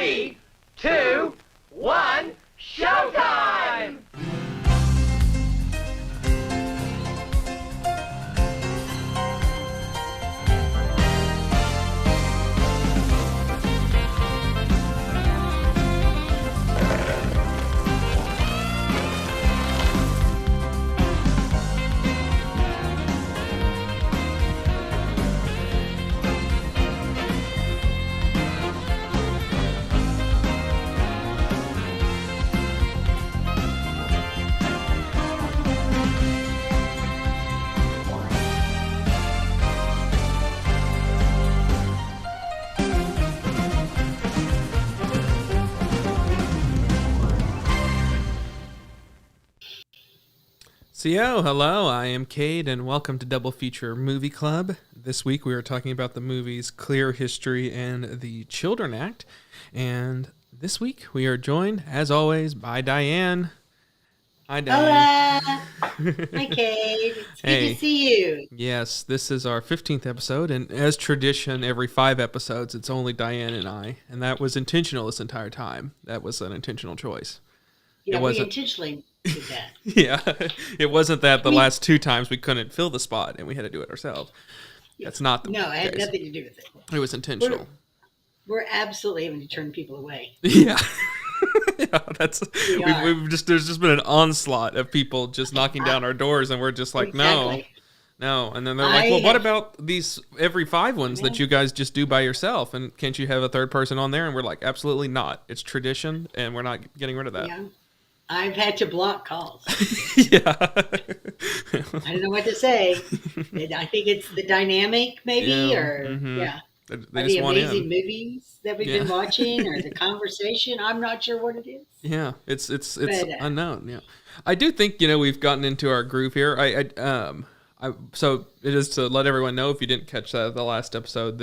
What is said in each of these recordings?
3, 2, 1, showtime! So, hello, I am Cade, and welcome to Double Feature Movie Club. This week we are talking about the movies Clear History and The Children Act. And this week we are joined, as always, by Diane. Hi, Diane. Hola! Hi, Cade. It's good to see you. Yes, this is our 15th episode, and as tradition, every 5 episodes, it's only Diane and I. And that was intentional this entire time. That was an intentional choice. Yeah, we intentionally did that. Yeah, it wasn't that the last 2 times we couldn't fill the spot and we had to do it ourselves. That's not the No, it had case. nothing to do with it. It was intentional. We're absolutely having to turn people away. Yeah. Yeah, There's just been an onslaught of people just knocking down our doors, and we're just like, exactly. no. And then they're like, well, what about these every 5 ones that you guys just do by yourself? And can't you have a third person on there? And we're like, absolutely not. It's tradition, and we're not getting rid of that. Yeah. I've had to block calls. Yeah. I don't know what to say. I think it's the dynamic, maybe, or They or just the want amazing in. movies that we've been watching, or the conversation. I'm not sure what it is. Yeah, it's unknown. Yeah, I do think we've gotten into our groove here. So it is to let everyone know, if you didn't catch the last episode,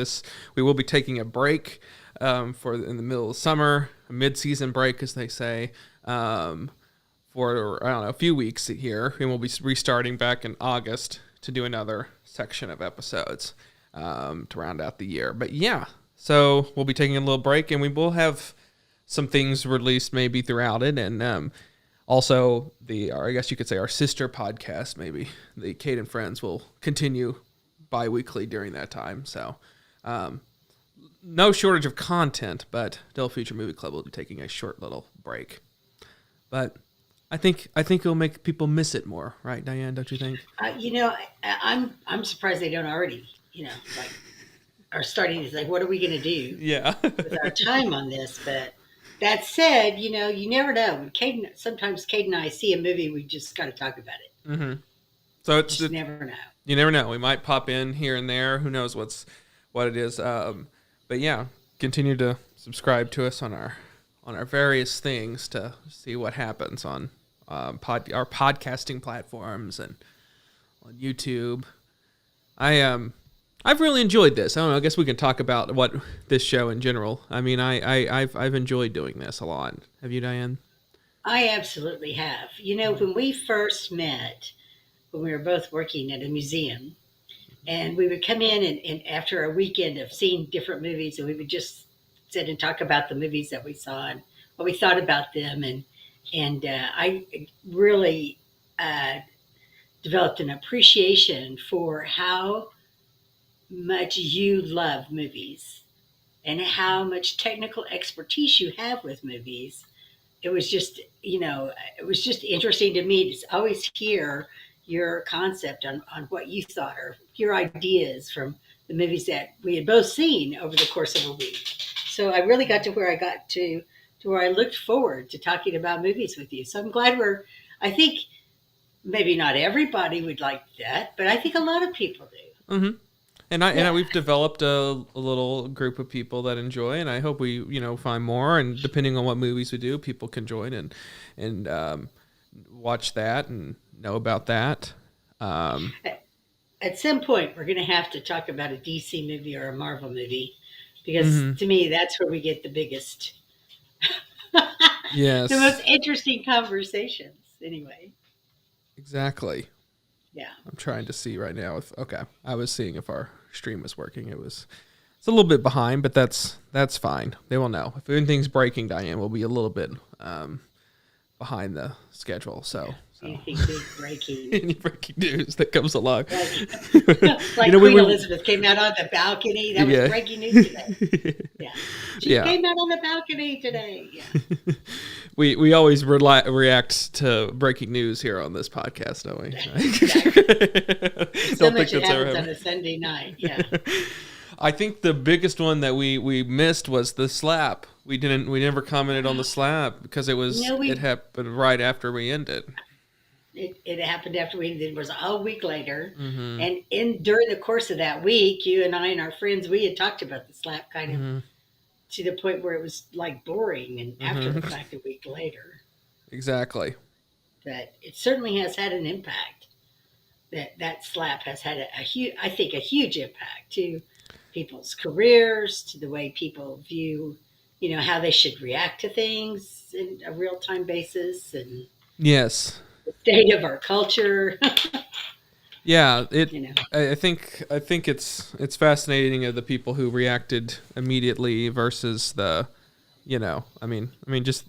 we will be taking a break for in the middle of summer, a mid-season break, as they say, for I don't know, a few weeks here, and we'll be restarting back in August to do another section of episodes to round out the year. But yeah, so we'll be taking a little break, and we will have some things released maybe throughout it, and also I guess you could say our sister podcast, maybe the Cade and Friends, will continue bi-weekly during that time. So no shortage of content, but Double Feature Movie Club will be taking a short little break. But I think it'll make people miss it more, right, Diane? Don't you think? I'm surprised they don't already, are starting to say, what are we going to do? Yeah. With our time on this? But that said, you never know. Sometimes Cade and I see a movie, we just got to talk about it. Mm-hmm. So you just never know. You never know. We might pop in here and there. Who knows what it is? But yeah, continue to subscribe to us on our various things to see what happens on our podcasting platforms and on YouTube. I've really enjoyed this. I don't know. I guess we can talk about what this show in general. I mean, I've enjoyed doing this a lot. Have you, Diane? I absolutely have. When we first met, when we were both working at a museum, and we would come in and after a weekend of seeing different movies, and we would just sit and talk about the movies that we saw and what we thought about them, and I really developed an appreciation for how much you love movies and how much technical expertise you have with movies. It was just interesting to me to always hear your concept on what you thought, or your ideas from the movies that we had both seen over the course of a week. So I really got to where I got to where I looked forward to talking about movies with you. So I'm glad I think maybe not everybody would like that, but I think a lot of people do. Mm-hmm. And we've developed a little group of people that enjoy, and I hope we find more. And depending on what movies we do, people can join and watch that and know about that. At some point, we're going to have to talk about a DC movie or a Marvel movie, because to me, that's where we get the biggest, yes, the most interesting conversations. Anyway, exactly. Yeah, I'm trying to see right now I was seeing if our stream was working. It's a little bit behind, but that's fine. They will know. If anything's breaking, Diane will be a little bit behind the schedule. So anything big breaking. Any breaking news that comes along. Like Queen Elizabeth came out on the balcony. That was breaking news today. Yeah. She came out on the balcony today. Yeah. We always react to breaking news here on this podcast, don't we? Exactly. So much happens on a Sunday night. Yeah. I think the biggest one that we missed was the slap. We never commented on the slap because it happened right after we ended. It happened after we ended. It was a whole week later, and during the course of that week, you and I and our friends, we had talked about the slap kind of to the point where it was like boring, and after the fact, a week later. Exactly. But it certainly has had an impact. That slap has had a huge impact to people's careers, to the way people view, how they should react to things in a real-time basis, and yes, the state of our culture. Yeah, I think it's fascinating of the people who reacted immediately versus the, just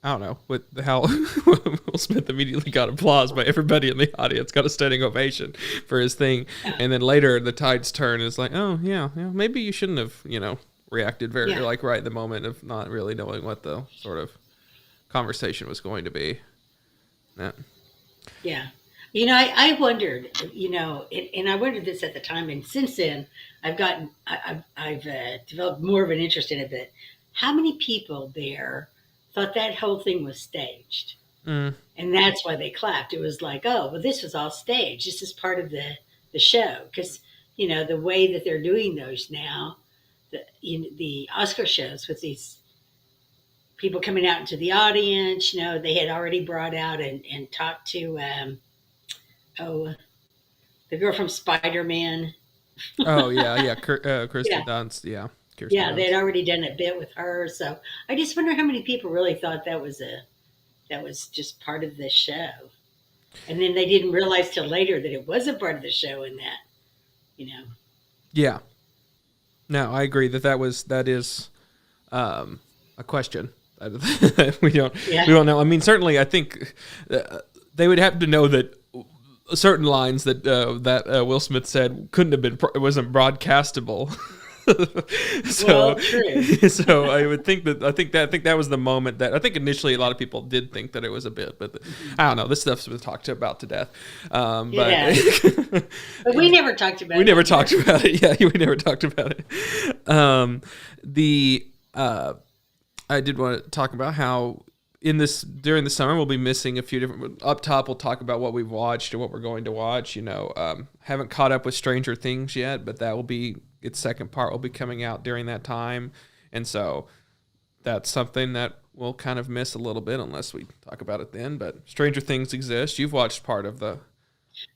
I don't know with how Will Smith immediately got applause by everybody in the audience, got a standing ovation for his thing, and then later the tides turn. It's like, oh yeah, maybe you shouldn't have reacted very right in the moment of not really knowing what the sort of conversation was going to be. Yeah. I wondered, and I wondered this at the time, and since then I've developed more of an interest in it. But how many people there thought that whole thing was staged? And that's why they clapped. It was like, oh, well, this was all staged. This is part of the show. Because, the way that they're doing those now, the Oscar shows with these people coming out into the audience, they had already brought out and talked to, the girl from Spider-Man. Oh, yeah. Kirsten Dunst, yeah. They had already done a bit with her. So I just wonder how many people really thought that was just part of the show. And then they didn't realize till later that it wasn't part of the show, and that, Yeah. No, I agree that is a question. we don't know. I mean, certainly I think they would have to know that certain lines that Will Smith said couldn't have been, wasn't broadcastable. True. So I would think that was the moment that I think initially a lot of people did think that it was a bit, but I don't know. This stuff's been talked about to death. But we never talked about it. We never talked about it. Yeah, we never talked about it. I did want to talk about how during the summer we'll be missing a few different. Up top, we'll talk about what we've watched and what we're going to watch. Haven't caught up with Stranger Things yet, but that will be its second part. Will be coming out during that time, and so that's something that we'll kind of miss a little bit unless we talk about it then. But Stranger Things exists. You've watched part of the.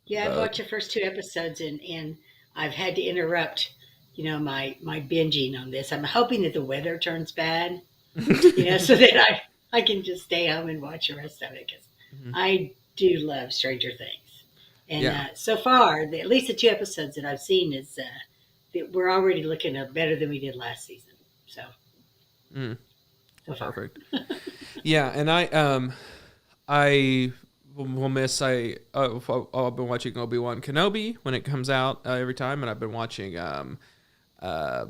Yeah, I've watched the first 2 episodes, and I've had to interrupt, my binging on this. I'm hoping that the weather turns bad, so that I can just stay home and watch the rest of it, because I do love Stranger Things. And so far, at least the 2 episodes that I've seen is that we're already looking at better than we did last season. So, so perfect. Yeah, and I will miss. I've been watching Obi-Wan Kenobi when it comes out every time, and I've been watching The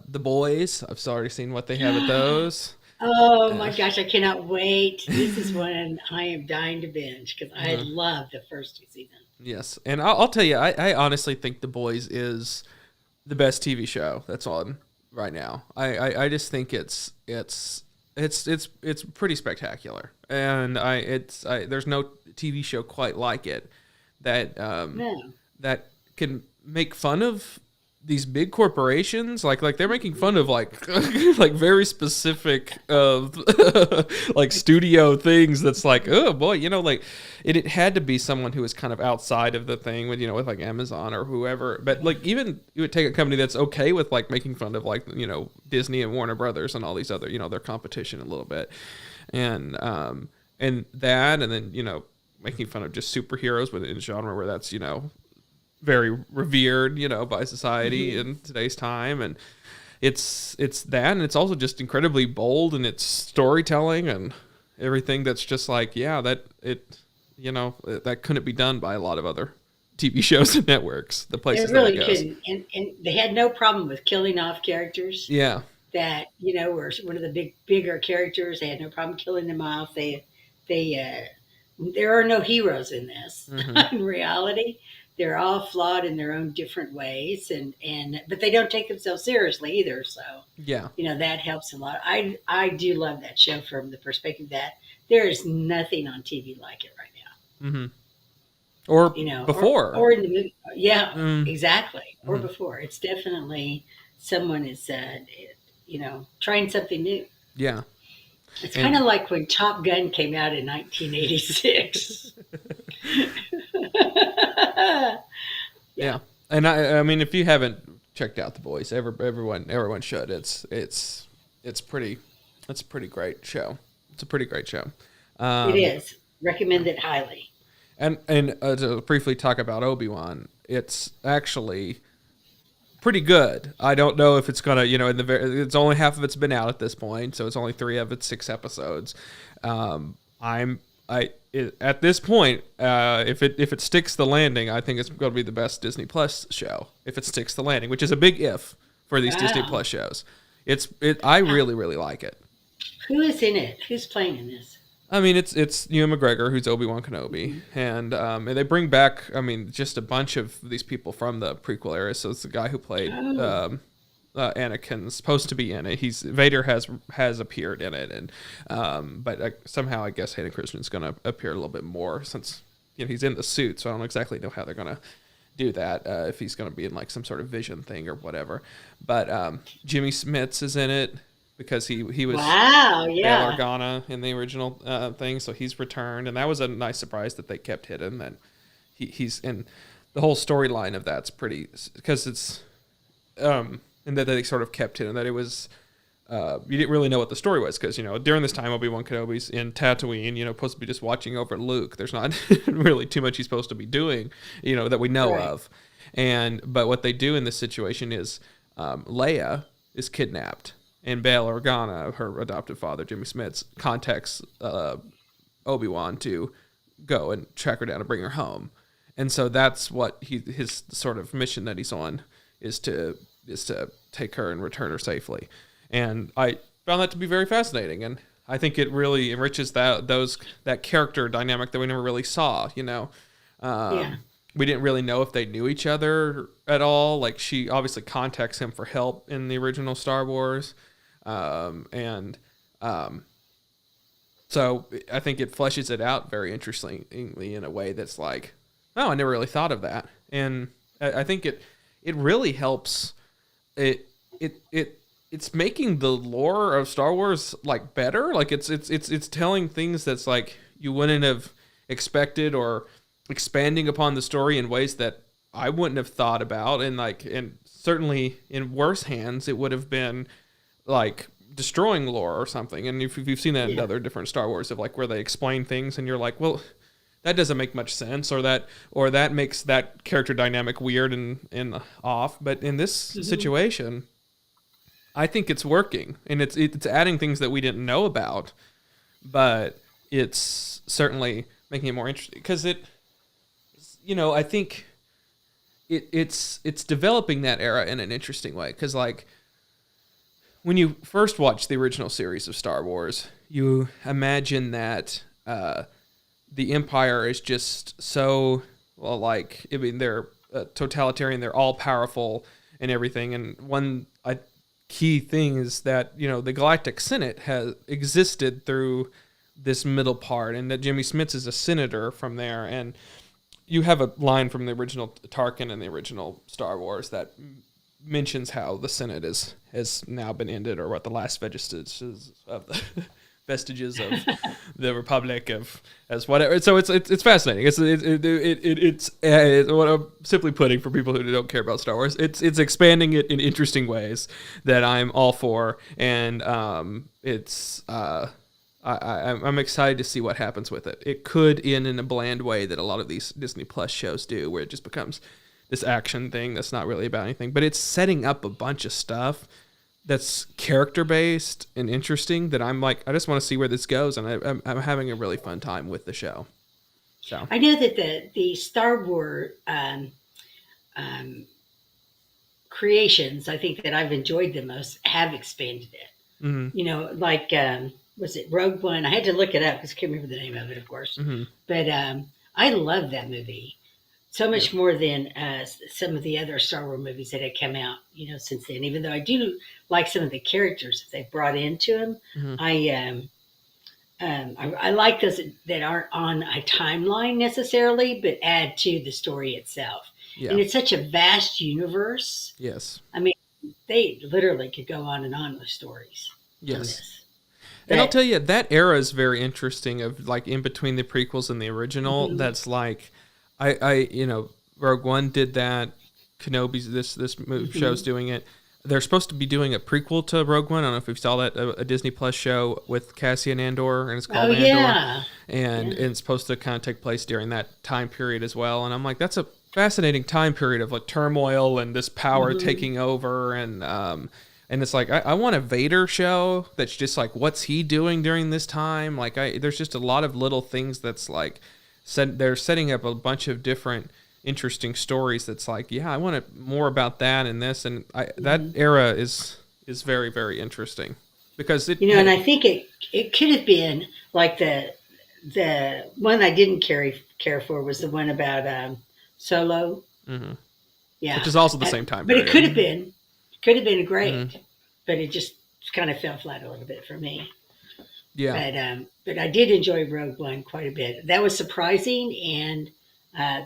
Boys. I've already seen what they have at those. Oh my gosh, I cannot wait. This is one I am dying to binge, because I love the first 2 seasons. Yes, and I'll tell you, I honestly think The Boys is the best TV show that's on right now. I just think it's pretty spectacular, and there's no TV show quite like it that that can make fun of these big corporations, like they're making fun of like very specific like studio things. That's like, oh boy, like it had to be someone who was kind of outside of the thing with with like Amazon or whoever. But like even you would take a company that's okay with like making fun of like Disney and Warner Brothers and all these other their competition a little bit, and that, and then making fun of just superheroes within a genre where that's very revered, by society in today's time. And it's that, and it's also just incredibly bold in its storytelling and everything. That's just like, yeah, that couldn't be done by a lot of other TV shows and networks. The places it really that it goes. couldn't, and they had no problem with killing off characters. Yeah. That were one of the bigger characters. They had no problem killing them off. There are no heroes in this. Mm-hmm. In reality, they're all flawed in their own different ways, but they don't take themselves seriously either. So Yeah. that helps a lot. I do love that show from the perspective that there is nothing on TV like it right now. Mm-hmm. Or before, or in the movie. Yeah, Mm. exactly. Or Mhm. before. It's definitely someone is trying something new. Yeah. It's kind of like when Top Gun came out in 1986. Yeah. And I mean, if you haven't checked out The Boys, everyone should. It's a pretty great show. It's a pretty great show. It is. Recommend it highly. And to briefly talk about Obi-Wan, it's actually pretty good. I don't know if it's gonna, it's only half of it's been out at this point, so it's only 3 of its 6 episodes. At this point, if it sticks the landing, I think it's going to be the best Disney Plus show. If it sticks the landing, which is a big if for these Disney Plus shows. I really, really like it. Who is in it? Who's playing in this? I mean, it's Ewan McGregor, who's Obi-Wan Kenobi, and they bring back, just a bunch of these people from the prequel era. So it's the guy who played Anakin's supposed to be in it. Vader has appeared in it, and but somehow I guess Hayden Christensen's going to appear a little bit more since he's in the suit. So I don't exactly know how they're going to do that, if he's going to be in like some sort of vision thing or whatever. But Jimmy Smits is in it, because he was Bail Organa in the original thing, so he's returned, and that was a nice surprise that they kept hidden. That he's in the whole storyline of that's pretty, because it's and that they sort of kept hidden, that it was you didn't really know what the story was, because during this time Obi-Wan Kenobi's in Tatooine, supposed to be just watching over Luke. There's not really too much he's supposed to be doing, that we know of, but what they do in this situation is Leia is kidnapped. And Bail Organa, her adoptive father, Jimmy Smits, contacts Obi-Wan to go and track her down and bring her home. And so that's what his sort of mission that he's on is to take her and return her safely. And I found that to be very fascinating, and I think it really enriches that character dynamic that we never really saw. We didn't really know if they knew each other at all. Like, she obviously contacts him for help in the original Star Wars. So I think it fleshes it out very interestingly in a way that's like, oh, I never really thought of that. And I think it really helps. It's making the lore of Star Wars like better. Like it's telling things that's like you wouldn't have expected, or expanding upon the story in ways that I wouldn't have thought about. And certainly in worse hands, it would have been like destroying lore or something. And if you've seen that in other different Star Wars, of like where they explain things and you're like, well, that doesn't make much sense, or that makes that character dynamic weird and off. But in this situation, I think it's working, and it's adding things that we didn't know about, but it's certainly making it more interesting, because I think it's developing that era in an interesting way. Because like, when you first watch the original series of Star Wars, you imagine that the Empire is just so, well, like, I mean, they're totalitarian, they're all powerful and everything. And one key thing is that, the Galactic Senate has existed through this middle part, and that Jimmy Smits is a senator from there. And you have a line from the original Tarkin and the original Star Wars that mentions how the Senate has now been ended, or what the last vestiges of the vestiges of the Republic as whatever. So it's fascinating. It's what I'm simply putting, for people who don't care about Star Wars, it's expanding it in interesting ways that I'm all for, and I'm excited to see what happens with it. It could end in a bland way that a lot of these Disney Plus shows do, where it just becomes this action thing that's not really about anything, but it's setting up a bunch of stuff that's character based and interesting that I'm like, I just want to see where this goes, and I'm having a really fun time with the show. So I know that the Star Wars creations, I think that I've enjoyed the most, have expanded it. mm-hmm. You know, like was it Rogue One? I had to look it up because I can't remember the name of it, of course. Mm-hmm. But I love that movie so much more than some of the other Star Wars movies that had come out, you know, since then. Even though I do like some of the characters that they brought into them, Mm-hmm. I like those that aren't on a timeline necessarily, but add to the story itself. Yeah. And it's such a vast universe. Yes. I mean, they literally could go on and on with stories. Yes. And I'll tell you, that era is very interesting, of like in between the prequels and the original. Mm-hmm. That's like, you know, Rogue One did that. Kenobi's this mm-hmm. show's doing it. They're supposed to be doing a prequel to Rogue One. I don't know if you saw that, a Disney Plus show with Cassian Andor, and it's called Andor. Yeah. And it's supposed to kind of take place during that time period as well. And I'm like, that's a fascinating time period of like turmoil and this power mm-hmm. taking over. And it's like, I want a Vader show that's just like, what's he doing during this time? Like, there's just a lot of little things that's like, they're setting up a bunch of different interesting stories that's like, yeah, I want more about that and this, and that era is very, very interesting because it, you know, and I think it could have been like the one I didn't care for was the one about Solo, mm-hmm. yeah, which is also the same time but period. It could have been great, mm-hmm. but it just kind of fell flat a little bit for me. Yeah, but I did enjoy Rogue One quite a bit. That was surprising, and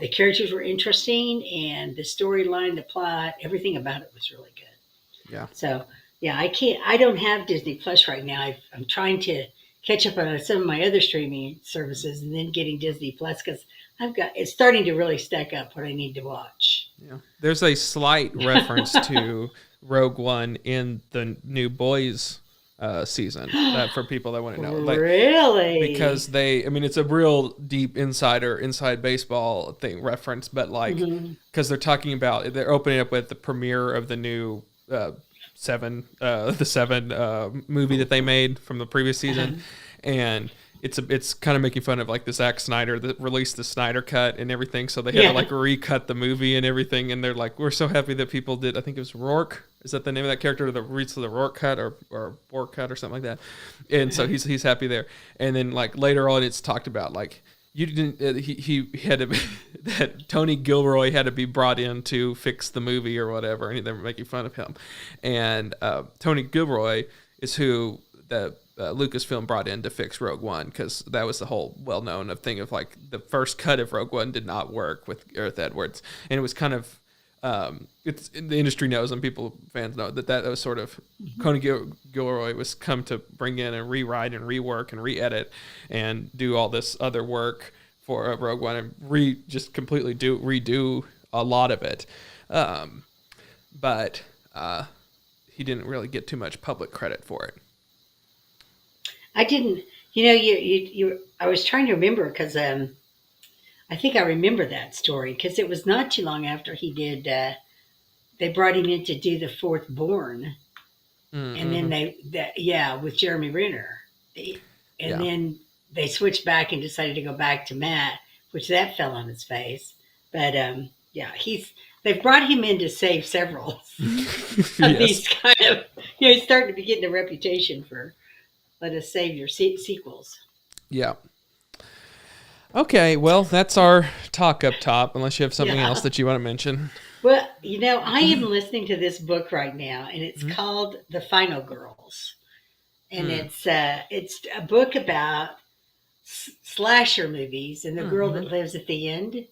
the characters were interesting, and the storyline, the plot, everything about it was really good. Yeah. So yeah, I don't have Disney Plus right now. I'm trying to catch up on some of my other streaming services, and then getting Disney Plus because it's starting to really stack up what I need to watch. Yeah. There's a slight reference to Rogue One in the new Boys season, for people that want to know. Like, really? Because it's a real deep inside baseball thing reference, but like, because they're talking about, they're opening up with the premiere of the new Seven movie that they made from the previous season, and it's kind of making fun of like the Zack Snyder that released the Snyder cut and everything, so they had to like recut the movie and everything, and they're like, we're so happy that people did. I think it was Rourke. Is that the name of that character? The Reeds of the Rourke cut or Rourke cut or something like that. And so he's happy there. And then like later on, it's talked about like you didn't. He had to that Tony Gilroy had to be brought in to fix the movie or whatever, and they're making fun of him. And Tony Gilroy is who the Lucasfilm brought in to fix Rogue One, because that was the whole well-known thing of like the first cut of Rogue One did not work with Gareth Edwards, and it was kind of it's the industry knows, and fans know that was sort of Tony Gilroy was come to bring in and rewrite and rework and re-edit and do all this other work for Rogue One and just completely redo a lot of it, but he didn't really get too much public credit for it. I didn't, you I was trying to remember because I think I remember that story because it was not too long after he did, they brought him in to do The Fourth Born. Mm-hmm. And then with Jeremy Renner. Then they switched back and decided to go back to Matt, which that fell on his face. But they've brought him in to save several of these kind of, he's starting to be getting a reputation for let us save your sequels. Yeah. Okay, well, that's our talk up top, unless you have something else that you want to mention. Well, I am listening to this book right now, and it's called The Final Girls. And it's a book about slasher movies and the girl that lives at the end.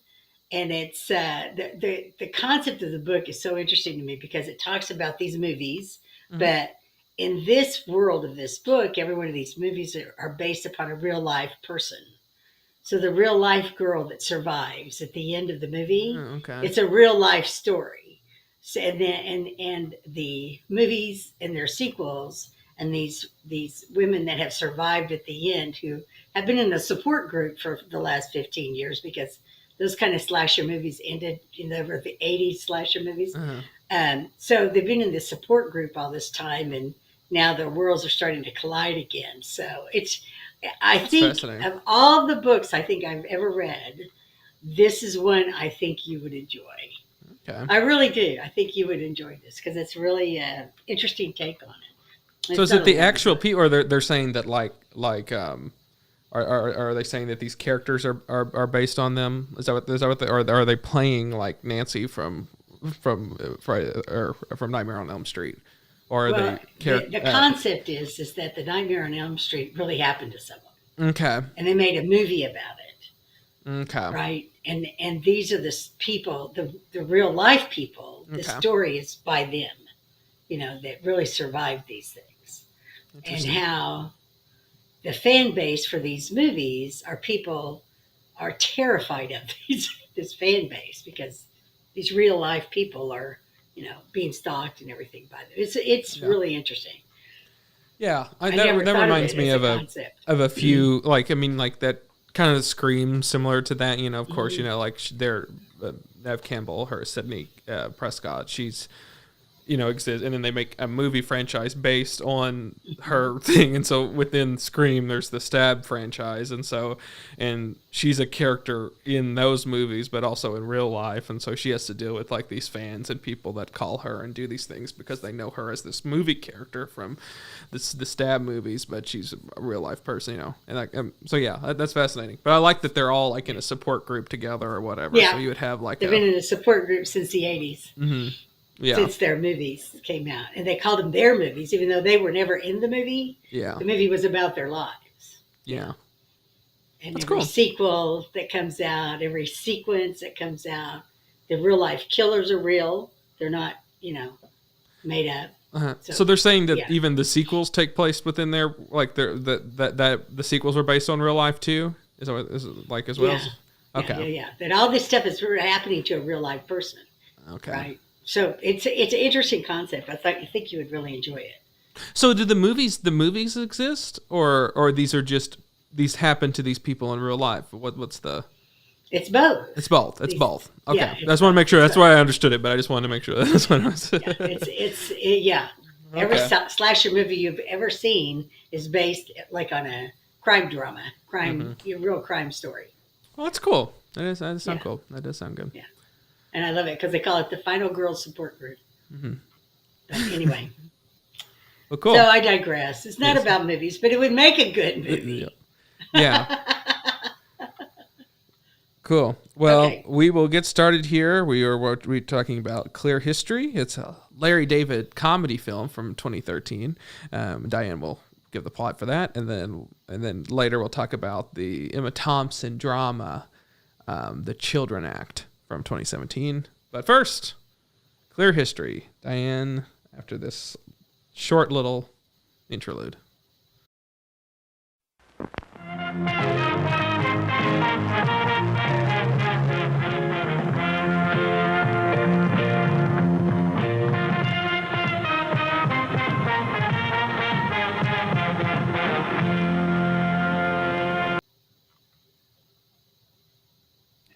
And it's the concept of the book is so interesting to me because it talks about these movies, but in this world of this book, every one of these movies are based upon a real life person. So the real life girl that survives at the end of the movie, it's a real life story. So, and the movies and their sequels and these women that have survived at the end who have been in a support group for the last 15 years because those kind of slasher movies ended in the 80s slasher movies. So they've been in this support group all this time, and now their worlds are starting to collide again. So I think of all the books I think I've ever read, this is one I think you would enjoy. Okay. I really do. I think you would enjoy this because it's really an interesting take on it. So is it the actual people, or they're saying that are they saying that these characters are based on them? Is that what or are they playing like Nancy from Nightmare on Elm Street? Or are the concept is that the Nightmare on Elm Street really happened to someone. Okay. And they made a movie about it. Okay. Right? And these are the people, the real life people. The story is by them, that really survived these things. And how the fan base for these movies are terrified of this fan base because these real life people are, being stalked and everything by them. It's really interesting. Yeah, that reminds me of a few that kind of screams similar to that. Of course, they're Nev Campbell, her Sydney Prescott. She's exists, and then they make a movie franchise based on her thing, and so within Scream there's the Stab franchise, and she's a character in those movies but also in real life, and so she has to deal with like these fans and people that call her and do these things because they know her as this movie character from the Stab movies, but she's a real life person, and that's fascinating. But I like that they're all like in a support group together or whatever. So you would have like they've been in a support group since the 80s. Mm-hmm. Yeah. Since their movies came out. And they called them their movies, even though they were never in the movie. Yeah. The movie was about their lives. Yeah. And that's every sequel that comes out, every sequence that comes out, the real life killers are real. They're not, made up. Uh-huh. So they're saying that even the sequels take place within their, like that the sequels are based on real life too? Is it like as well? Yeah. Okay. Yeah. That all this stuff is happening to a real life person. Okay. Right. So it's an interesting concept. I think you would really enjoy it. So do the movies exist, or these happen to these people in real life? What's the? It's both. It's both. Okay, I just want to make sure. That's why I understood it, but I just wanted to make sure that's what I was. Every slasher movie you've ever seen is based like on a crime drama, real crime story. Well, that's cool. That does sound cool. That does sound good. Yeah. And I love it because they call it the Final Girls Support Group. Mm-hmm. But anyway. Well, cool. So I digress. It's not about movies, but it would make a good movie. Yeah. Cool. Well, we will get started here. We're talking about Clear History. It's a Larry David comedy film from 2013. Diane will give the plot for that, and then later we'll talk about the Emma Thompson drama, The Children Act, from 2017. But first, Clear History. Diane, after this short little interlude.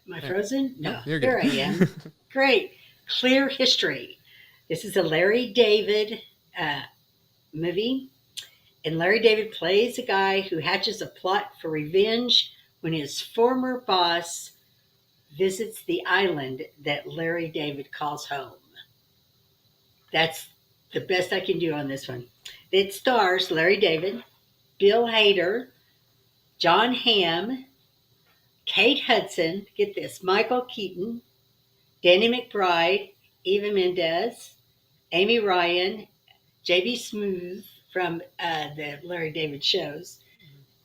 Am I frozen? No, you're good. Here I am. Great. Clear History. This is a Larry David movie. And Larry David plays a guy who hatches a plot for revenge when his former boss visits the island that Larry David calls home. That's the best I can do on this one. It stars Larry David, Bill Hader, John Hamm, Kate Hudson, get this, Michael Keaton, Danny McBride, Eva Mendes, Amy Ryan, J.B. Smoove from the Larry David shows.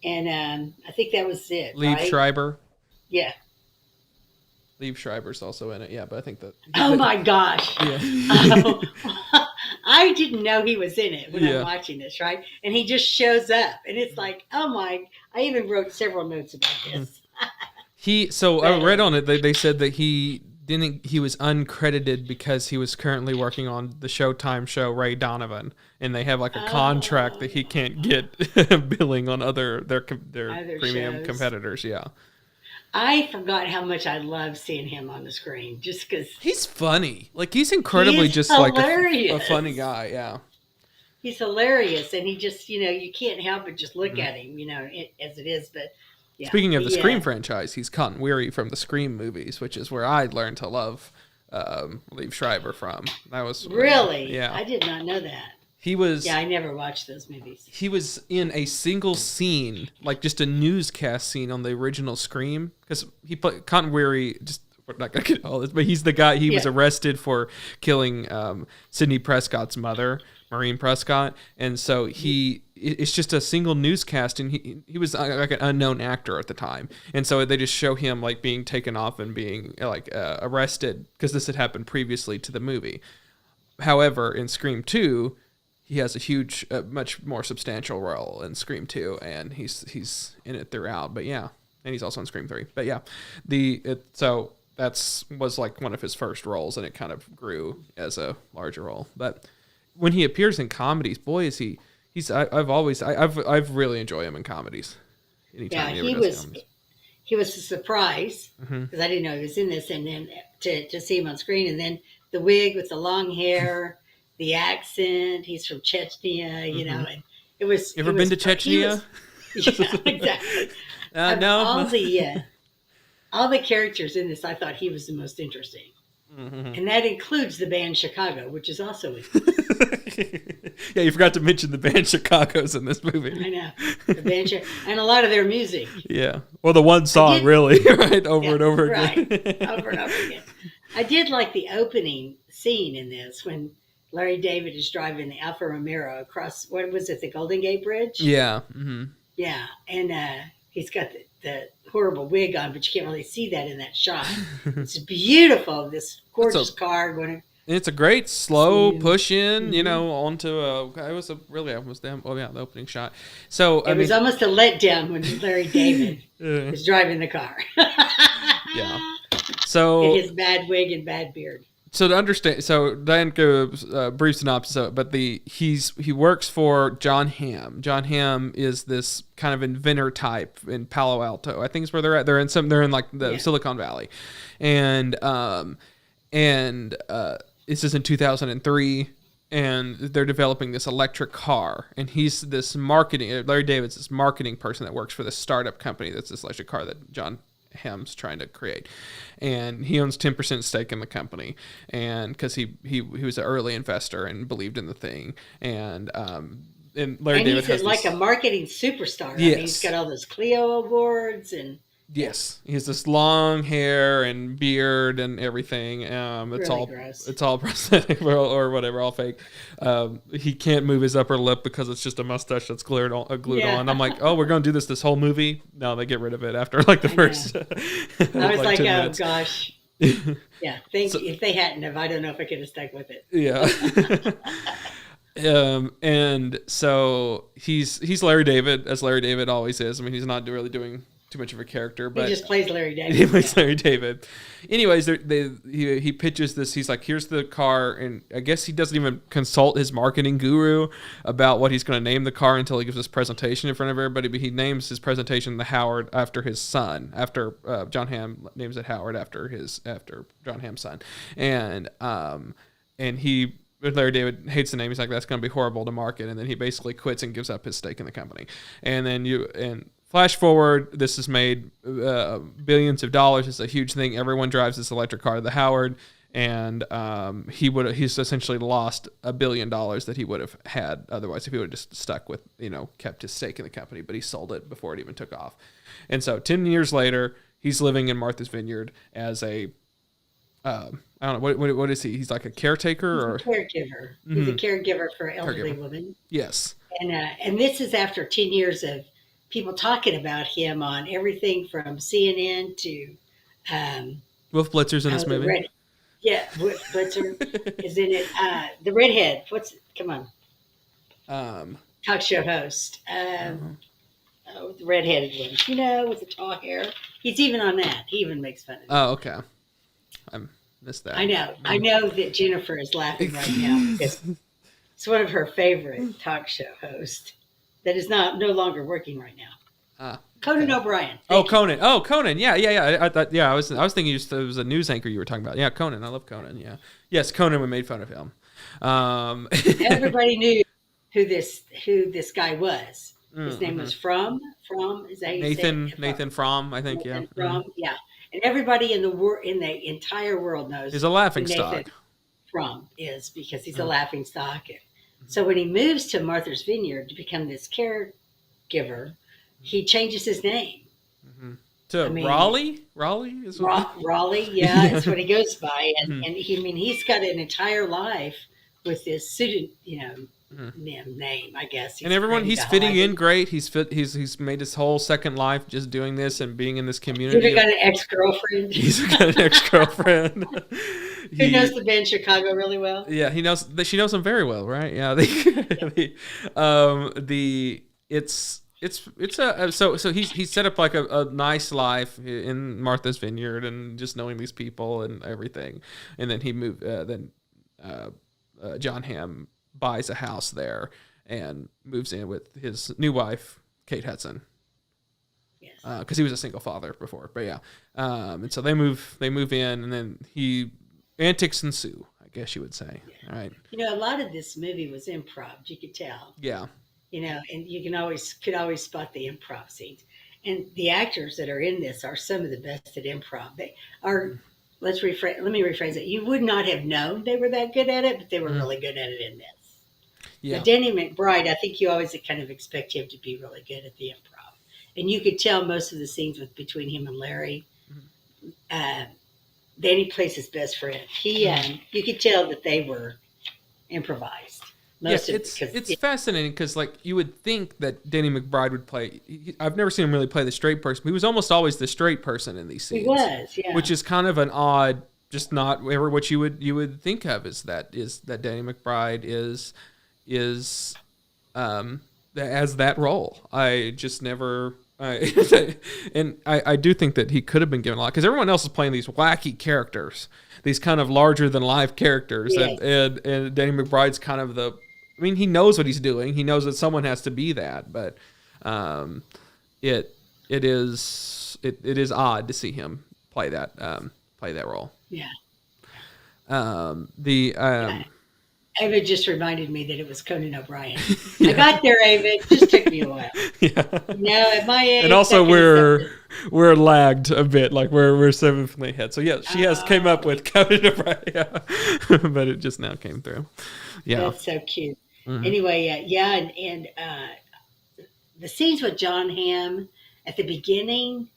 And I think that was it. Liev Schreiber. Yeah. Liev Schreiber's also in it, yeah, but I think that... Oh, my gosh. Yeah. I didn't know he was in it when I'm watching this, right? And he just shows up. And it's like, oh, my... I even wrote several notes about this. I read on it, they said that he was uncredited because he was currently working on the Showtime show Ray Donovan, and they have like a contract that he can't get billing on their premium shows. competitors. Yeah. I forgot how much I love seeing him on the screen, just because He's funny. Like, he's incredibly just hilarious. like a funny guy. Yeah. He's hilarious, and he just, you can't help but just look at him, as it is. But yeah, Speaking of the Scream franchise, he's Cotton Weary from the Scream movies, which is where I learned to love Liev Schreiber from. That was really, yeah. I did not know that. He was. Yeah, I never watched those movies. He was in a single scene, like just a newscast scene on the original Scream, because he played Cotton Weary. Just we're not gonna get all this, but he's the guy. He was arrested for killing Sidney Prescott's mother, Maureen Prescott, and so it's just a single newscast, and he was like an unknown actor at the time, and so they just show him like being taken off and being like arrested because this had happened previously to the movie. However, in Scream 2, he has a huge, much more substantial role in Scream 2, and he's in it throughout. But yeah, and he's also in Scream 3. But yeah, so was like one of his first roles, and it kind of grew as a larger role. But when he appears in comedies, boy, is I've really enjoyed him in comedies. Anytime he was a surprise because I didn't know he was in this, and then to see him on screen, and then the wig with the long hair. The accent, he's from Chechnya, and it was. You ever been to Chechnya? Yeah, exactly. No. All the characters in this, I thought he was the most interesting. And that includes the band Chicago, which is also in Yeah, you forgot to mention the band Chicago's in this movie. I know. The band and a lot of their music. Yeah. Well, the one song, really, right? Over and over again. Right. Over and over again. I did like the opening scene in this when Larry David is driving the Alfa Romero across, what was it, the Golden Gate Bridge? Yeah. Mm-hmm. Yeah, and he's got the horrible wig on, but you can't really see that in that shot. It's beautiful, this gorgeous car going. It's a great slow push in, onto the opening shot. So it was almost a letdown when Larry David was driving the car. Yeah. So and his bad wig and bad beard. So to understand, Diane gives a brief synopsis of it, but he works for John Hamm. John Hamm is this kind of inventor type in Palo Alto. I think is where they're at. They're in like the Silicon Valley, and this is in 2003, and they're developing this electric car, and he's this Larry David's this marketing person that works for this startup company that's this electric car that John Hamm's trying to create, and he owns 10% stake in the company, and because he was an early investor and believed in the thing, and Larry David has like a marketing superstar. Yes. I mean, he's got all those Clio awards and. Yes, he has this long hair and beard and everything. It's really all gross. It's all prosthetic or whatever, all fake. He can't move his upper lip because it's just a mustache that's glued on. I'm like, oh, we're going to do this whole movie. No, they get rid of it after like the first. I was like, oh minutes. Gosh. Yeah, if they hadn't have, I don't know if I could have stuck with it. Yeah. And so he's Larry David, as Larry David always is. I mean, he's not really doing too much of a character, but he just plays Larry David. He plays Larry David. Anyways, he pitches this. He's like, here's the car, and I guess he doesn't even consult his marketing guru about what he's going to name the car until he gives this presentation in front of everybody. But he names his presentation the Howard after his son. After John Hamm names it Howard after John Hamm's son, and Larry David hates the name. He's like, that's going to be horrible to market, and then he basically quits and gives up his stake in the company. And then flash forward, this has made billions of dollars. It's a huge thing. Everyone drives this electric car, the Howard, and he's essentially lost $1 billion that he would have had otherwise if he would have just stuck with, kept his stake in the company, but he sold it before it even took off. And so 10 years later, he's living in Martha's Vineyard as a I don't know, what is he? He's like a caretaker He's a caregiver. Mm-hmm. He's a caregiver for an elderly woman. Yes. And this is after 10 years of people talking about him on everything from CNN to Wolf Blitzer's in this movie. Wolf Blitzer is in it. The redhead. Come on. Talk show host. The redheaded one. With the tall hair. He's even on that. He even makes fun of it. Oh, okay. I missed that. I know that Jennifer is laughing right now because it's one of her favorite talk show hosts that is no longer working right now. Conan O'Brien. Oh, Conan. Oh, Conan. Yeah. I thought. Yeah, I was thinking it was a news anchor you were talking about. Yeah, Conan. I love Conan. Yeah. Yes, Conan. We made fun of him. Everybody knew who this guy was. His name was From. Is that how you say it? Nathan Fromm, I think. Nathan Yeah. Fromm. Yeah. And everybody in the entire world knows He's a laughing who Nathan stock. Fromm is, because he's a laughing stock. So when he moves to Martha's Vineyard to become this caregiver, he changes his name To Raleigh. Raleigh is Raleigh. Yeah, that's what he goes by, and he's got an entire life with this name, I guess. And everyone, he's fitting in great. He's made his whole second life just doing this and being in this community. He's got an ex-girlfriend. He's got an ex-girlfriend. Who knows the band Chicago really well? Yeah, he knows. She knows him very well, right? Yeah. So he's set up like a nice life in Martha's Vineyard and just knowing these people and everything, and then he moved. John Hamm buys a house there and moves in with his new wife, Kate Hudson. Yes. Because he was a single father before, but yeah. And so they move in, and then antics ensue, I guess you would say. Yeah. All right. A lot of this movie was improv. You could tell. Yeah. And you could always spot the improv scenes. And the actors that are in this are some of the best at improv. They are. Let me rephrase it. You would not have known they were that good at it, but they were really good at it in this. Yeah. But Danny McBride, I think you always kind of expect him to be really good at the improv. And you could tell most of the scenes between him and Larry. Danny plays his best friend. You could tell that they were improvised. It's fascinating because you would think that Danny McBride would play. I've never seen him really play the straight person. He was almost always the straight person in these scenes. He was, yeah. Which is kind of an odd, just not ever what you would think of is that Danny McBride is as that role. I just never. And I do think that he could have been given a lot because everyone else is playing these wacky characters, these kind of larger than life characters, yes. and Danny McBride's kind of he knows what he's doing. He knows that someone has to be that, but it is odd to see him play that role. Yeah. Ava just reminded me that it was Conan O'Brien. Yeah. I got there, Ava. It just took me a while. Yeah. At my age. And also we're lagged a bit, we're 7 from ahead. So yeah, she came up with Conan O'Brien, yeah. But it just now came through. Yeah. That's so cute. Mm-hmm. Anyway, and the scenes with John Hamm at the beginning,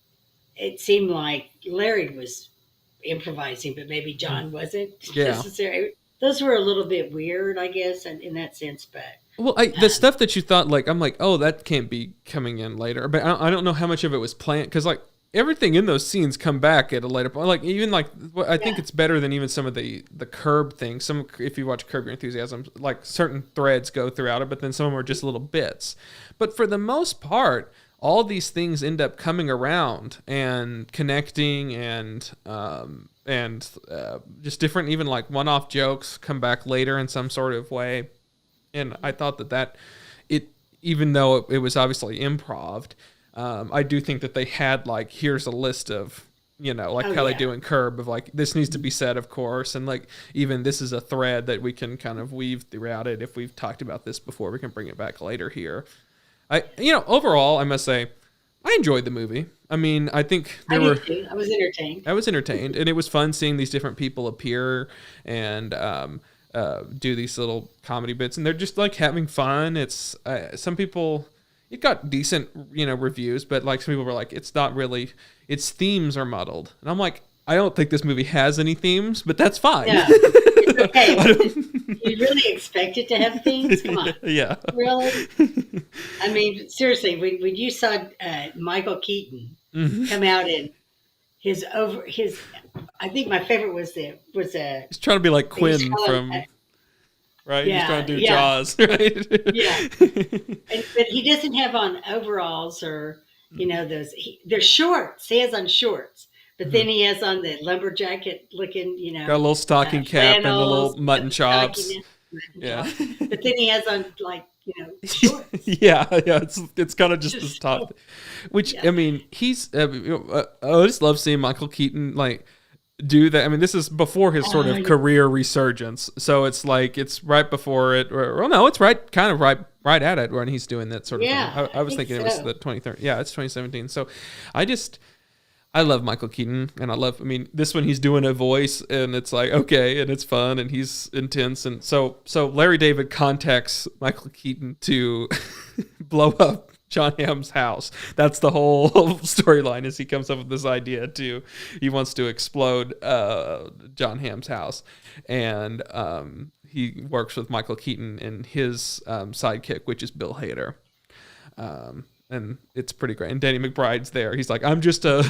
it seemed like Larry was improvising, but maybe John wasn't necessarily. Those were a little bit weird, I guess, in that sense. But the stuff that you thought, I'm like, oh, that can't be coming in later. But I don't know how much of it was planned because everything in those scenes come back at a later point. I think it's better than even some of the Curb things. If you watch Curb Your Enthusiasm, certain threads go throughout it, but then some of them are just little bits. But for the most part, all these things end up coming around and connecting and just different, even one-off jokes come back later in some sort of way. And I thought that even though it was obviously improv'd, I do think that they had here's a list of how they do in Curb of this needs to be said, of course, and even this is a thread that we can kind of weave throughout it. If we've talked about this before, we can bring it back later here. Overall, I must say, I enjoyed the movie. I think I was entertained. I was entertained, and it was fun seeing these different people appear and do these little comedy bits, and they're just having fun. It's some people. It got decent, reviews, but some people were it's not really. Its themes are muddled, and I'm I don't think this movie has any themes, but that's fine. No, it's okay. You really expect it to have themes? Come on. Yeah. Really? Seriously, when you saw Michael Keaton come out in his, I think my favorite was he's trying to be like Quinn from. Right, yeah, he's trying to do Jaws, right? Yeah, but he doesn't have on overalls or those. They're shorts. He has on shorts, but then he has on the lumberjack looking. Got a little stocking cap and the little mutton chops. Yeah, but then he has on shorts. yeah, it's kind of just this top, which Yeah. I mean, he's I just love seeing Michael Keaton like do that. I mean, this is before his sort of Yeah. career resurgence, so it's like it's right before it. Well, no, it's right at it when he's doing that sort of Yeah, thing. I was think thinking it was so. the 2013. Yeah, it's 2017. So I love Michael Keaton, and I mean, this one he's doing a voice, and it's like, okay, and it's fun, and he's intense. And so Larry David contacts Michael Keaton to blow up John Hamm's house. That's the whole storyline, is he comes up with this idea he wants to explode John Hamm's house. And he works with Michael Keaton and his sidekick, which is Bill Hader. And it's pretty great. And Danny McBride's there. He's like, I'm just a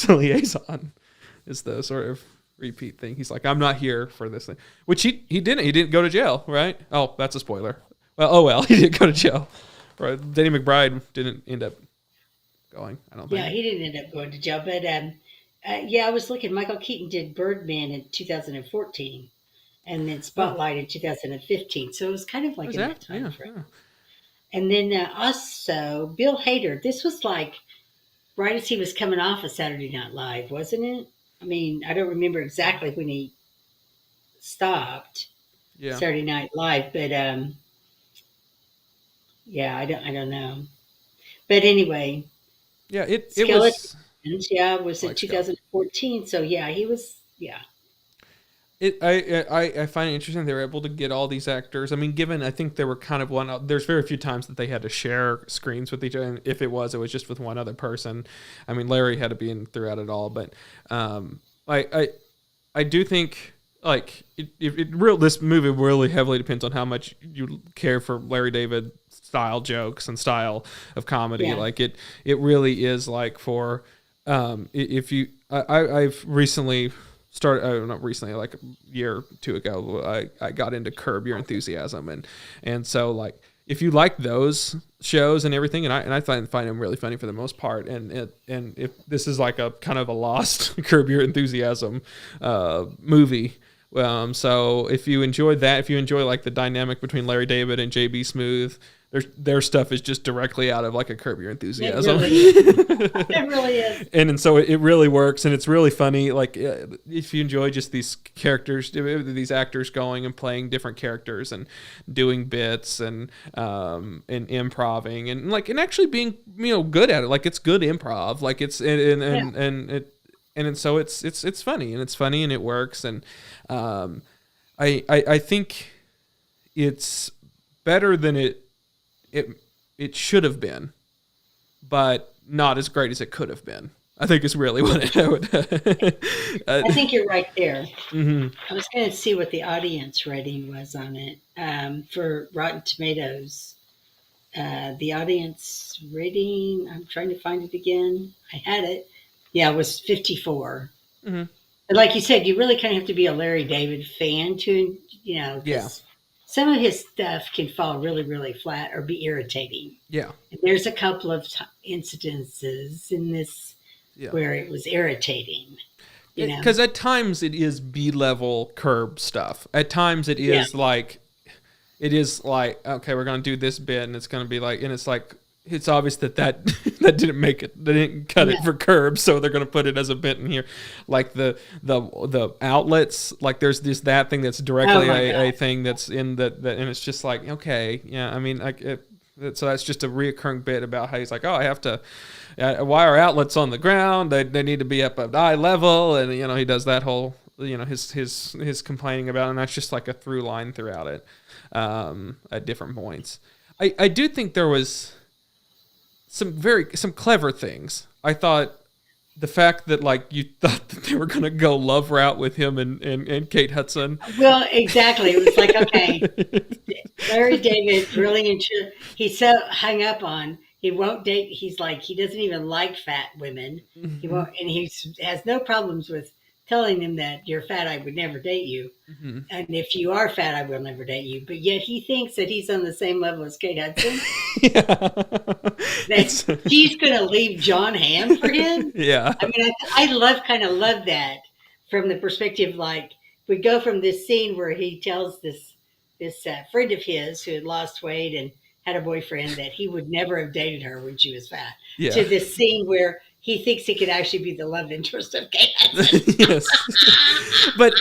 liaison. Is the sort of repeat thing. He's like, I'm not here for this thing. Which he didn't. He didn't go to jail, right? Oh, that's a spoiler. Well, he didn't go to jail. Right? Danny McBride didn't end up going, I don't think. Yeah, he didn't end up going to jail. But I was looking. Michael Keaton did Birdman in 2014, and then Spotlight in 2015. So it was kind of like What in was that that? time Yeah, frame. yeah. And then also Bill Hader. This was like right as he was coming off of Saturday Night Live, wasn't it? I mean, I don't remember exactly when he stopped Yeah. Saturday Night Live, but yeah, I don't know. But anyway, Yeah, it was Skeletons, was in Like 2014. So yeah, he was I find it interesting they were able to get all these actors. I mean, given I think there were kind of there's very few times that they had to share screens with each other. And if it was just with one other person. I mean, Larry had to be in throughout it all, but I do think like this movie really heavily depends on how much you care for Larry David style jokes and style of comedy. Yeah. Like it really is like for if you I've recently started not recently, like a year or two ago, I got into Curb Your Enthusiasm, and so like if you like those shows and everything, and I find them really funny for the most part, and if this is like a kind of a lost Curb Your Enthusiasm movie. So if you enjoy that, if you enjoy like the dynamic between Larry David and JB Smoove, their stuff is just directly out of like a Curb Your Enthusiasm. It really is. And so it really works, and it's really funny. Like if you enjoy just these characters, these actors going and playing different characters and doing bits and improving and actually being good at it. Like it's good improv. Like it's and so it's funny and it works. And I think it's better than it should have been, but not as great as it could have been. I think is really what I would. I think you're right there. Mm-hmm. I was going to see what the audience rating was on it for Rotten Tomatoes. The audience rating, I'm trying to find it again. I had it. Yeah, it was 54. Mm-hmm. But like you said, you really kind of have to be a Larry David fan to, Yeah. Some of his stuff can fall really, really flat or be irritating. Yeah. And there's a couple of incidences in this where it was irritating. Because at times it is B-level Curb stuff. At times it is like, okay, we're going to do this bit, and it's going to be like, and it's like, it's obvious that didn't make it. They didn't cut it for Curb, so they're going to put it as a bit in here. Like the outlets, like there's that thing that's directly a thing that's in that, and it's just like, okay, yeah. I mean, so that's just a reoccurring bit about how he's like, oh, I have to wire outlets on the ground. They need to be up at eye level, and he does that whole his complaining about it, and that's just like a through line throughout it at different points. I do think there was some clever things. I thought the fact that like you thought that they were going to go love route with him and Kate Hudson. Well, exactly. It was like, okay, Larry David really he's so hung up on he won't date. He's like he doesn't even like fat women. Mm-hmm. He won't, and he has no problems with telling them that you're fat, I would never date you. Mm-hmm. And if you are fat, I will never date you. But yet he thinks that he's on the same level as Kate Hudson. That he's going to leave John Hamm for him. Yeah. I mean, I kind of love that from the perspective, like we go from this scene where he tells this friend of his who had lost weight and had a boyfriend that he would never have dated her when she was fat. Yeah. To this scene where he thinks he could actually be the love interest of Cade. Yes, but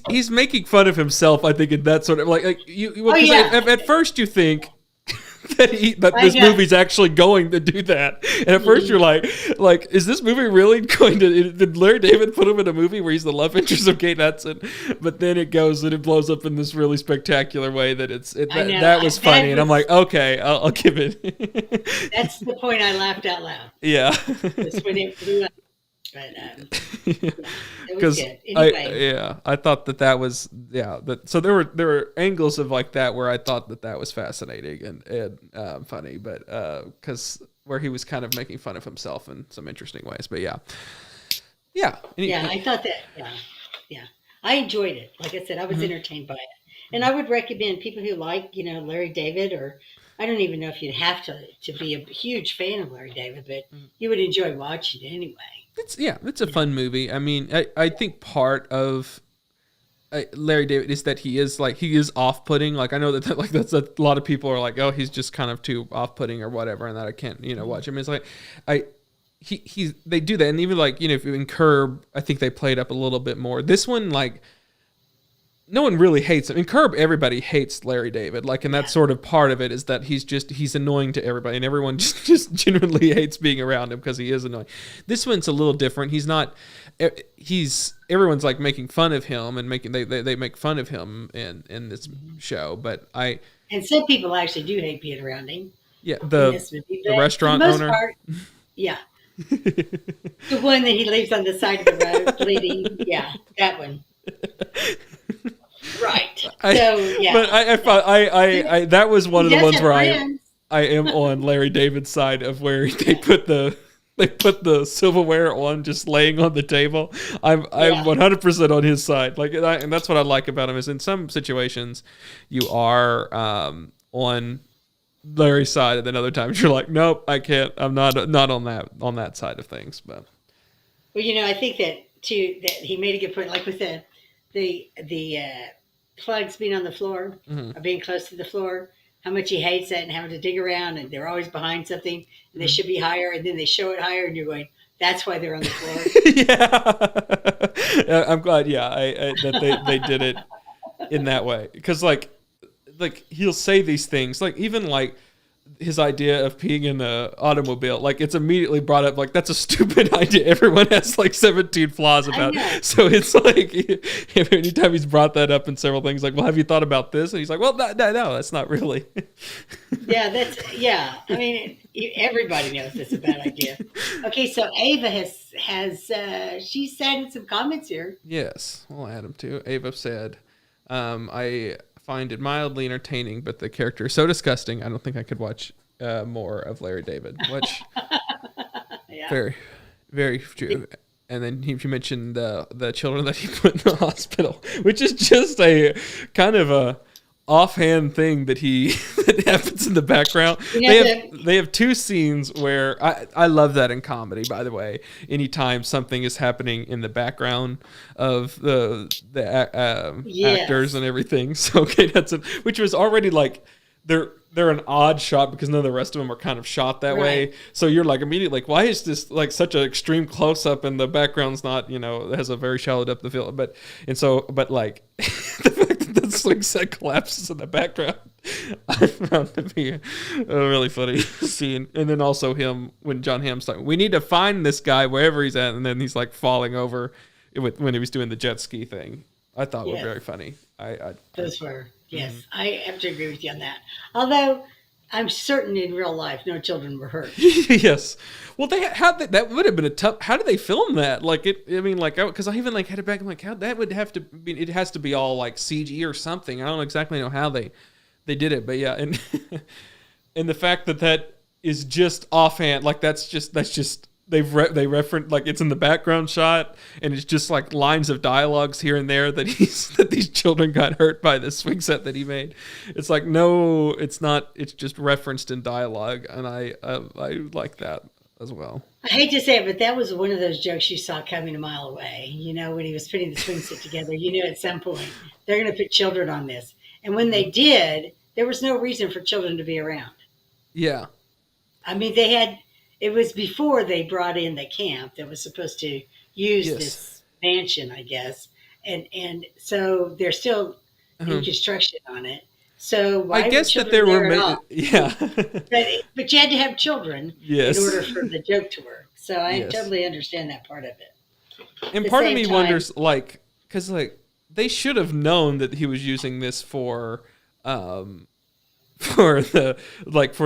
he's making fun of himself. I think in that sort of like you. Well, at first you think that this movie's actually going to do that, and at first you're like, is this movie really going to? Did Larry David put him in a movie where he's the love interest of Kate Hudson? But then it goes and it blows up in this really spectacular way that that was funny, and I'm like, okay, I'll give it. That's the point I laughed out loud. Yeah, was when it blew up. But it was good. Anyway. I thought that was so there were angles of like that where I thought that was fascinating and funny, but because where he was kind of making fun of himself in some interesting ways. But I thought that I enjoyed it. Like I said, I was entertained by it, and I would recommend people who like Larry David, or I don't even know if you'd have to be a huge fan of Larry David, but you would enjoy watching it anyway. It's a fun movie. I mean, I think part of Larry David is that he is off-putting. Like I know that that's a lot of people are like, oh, he's just kind of too off-putting or whatever, and that I can't watch him. It's like they do that, and even like if in Curb, I think they played up a little bit more. This one no one really hates him. In Curb, everybody hates Larry David. Like, and that's sort of part of it is that he's annoying to everybody, and everyone just genuinely hates being around him because he is annoying. This one's a little different. Everyone's like making fun of him and they make fun of him in this show. But and some people actually do hate being around him. Yeah, the restaurant owner. Yeah. The one that he leaves on the side of the road bleeding. Yeah, that one. Right. But I that was one of the ones where I am on Larry David's side of where they put the silverware on just laying on the table. I'm 100% on his side. Like, and that's what I like about him is in some situations you are on Larry's side, and then other times you're like, nope, I can't. I'm not on that side of things. But I think that too that he made a good point, like with the plugs being on the floor or being close to the floor, how much he hates that and having to dig around, and they're always behind something and they should be higher, and then they show it higher and you're going, that's why they're on the floor. I'm glad that they did it in that way, because like he'll say these things, like even like his idea of peeing in the automobile, like it's immediately brought up like that's a stupid idea. Everyone has like 17 flaws about it. So it's like anytime he's brought that up in several things, like, well, have you thought about this? And he's like, well, no, that's not really. I mean, everybody knows that's a bad idea. Okay, so Ava has she's added some comments here. Yes, we'll add them too. Ava said, I find it mildly entertaining, but the character is so disgusting. I don't think I could watch more of Larry David. Which very, very true. And then he mentioned the children that he put in the hospital, which is just a kind of a offhand thing that that happens in the background. They have two scenes where I love that in comedy, by the way. Anytime something is happening in the background of the actors and everything. So okay, which was already like they're an odd shot because none of the rest of them are kind of shot that way. So you're like immediately like, why is this like such an extreme close up and the background's not, has a very shallow depth of field. But like the fact that the swing set collapses in the background, I found to be a really funny scene. And then also him when John Hamm's like, we need to find this guy wherever he's at, and then he's like falling over when he was doing the jet ski thing. I thought were very funny. Those were. Yes, I have to agree with you on that. Although I'm certain in real life no children were hurt. Yes. Well, that would have been a tough. How did they film that? Like it. I mean, like because I even like had it back. I'm like, how that would have to be. It has to be all like CG or something. I don't exactly know how they did it, but yeah, and and the fact that is just offhand. Like that's just. They reference like it's in the background shot, and it's just like lines of dialogues here and there that these children got hurt by the swing set that he made. It's like no, it's not. It's just referenced in dialogue, and I like that as well. I hate to say it, but that was one of those jokes you saw coming a mile away. When he was putting the swing set together, at some point they're going to put children on this, and when they did, there was no reason for children to be around. Yeah. I mean, it was before they brought in the camp that was supposed to use Yes. this mansion, I guess. And so they're still in Uh-huh. construction on it. So I why were guess that children there were there at all? yeah. But you had to have children Yes. in order for the joke to work. So I Yes. totally understand that part of it. And the part of same me time- wonders, like, because like they should have known that he was using this for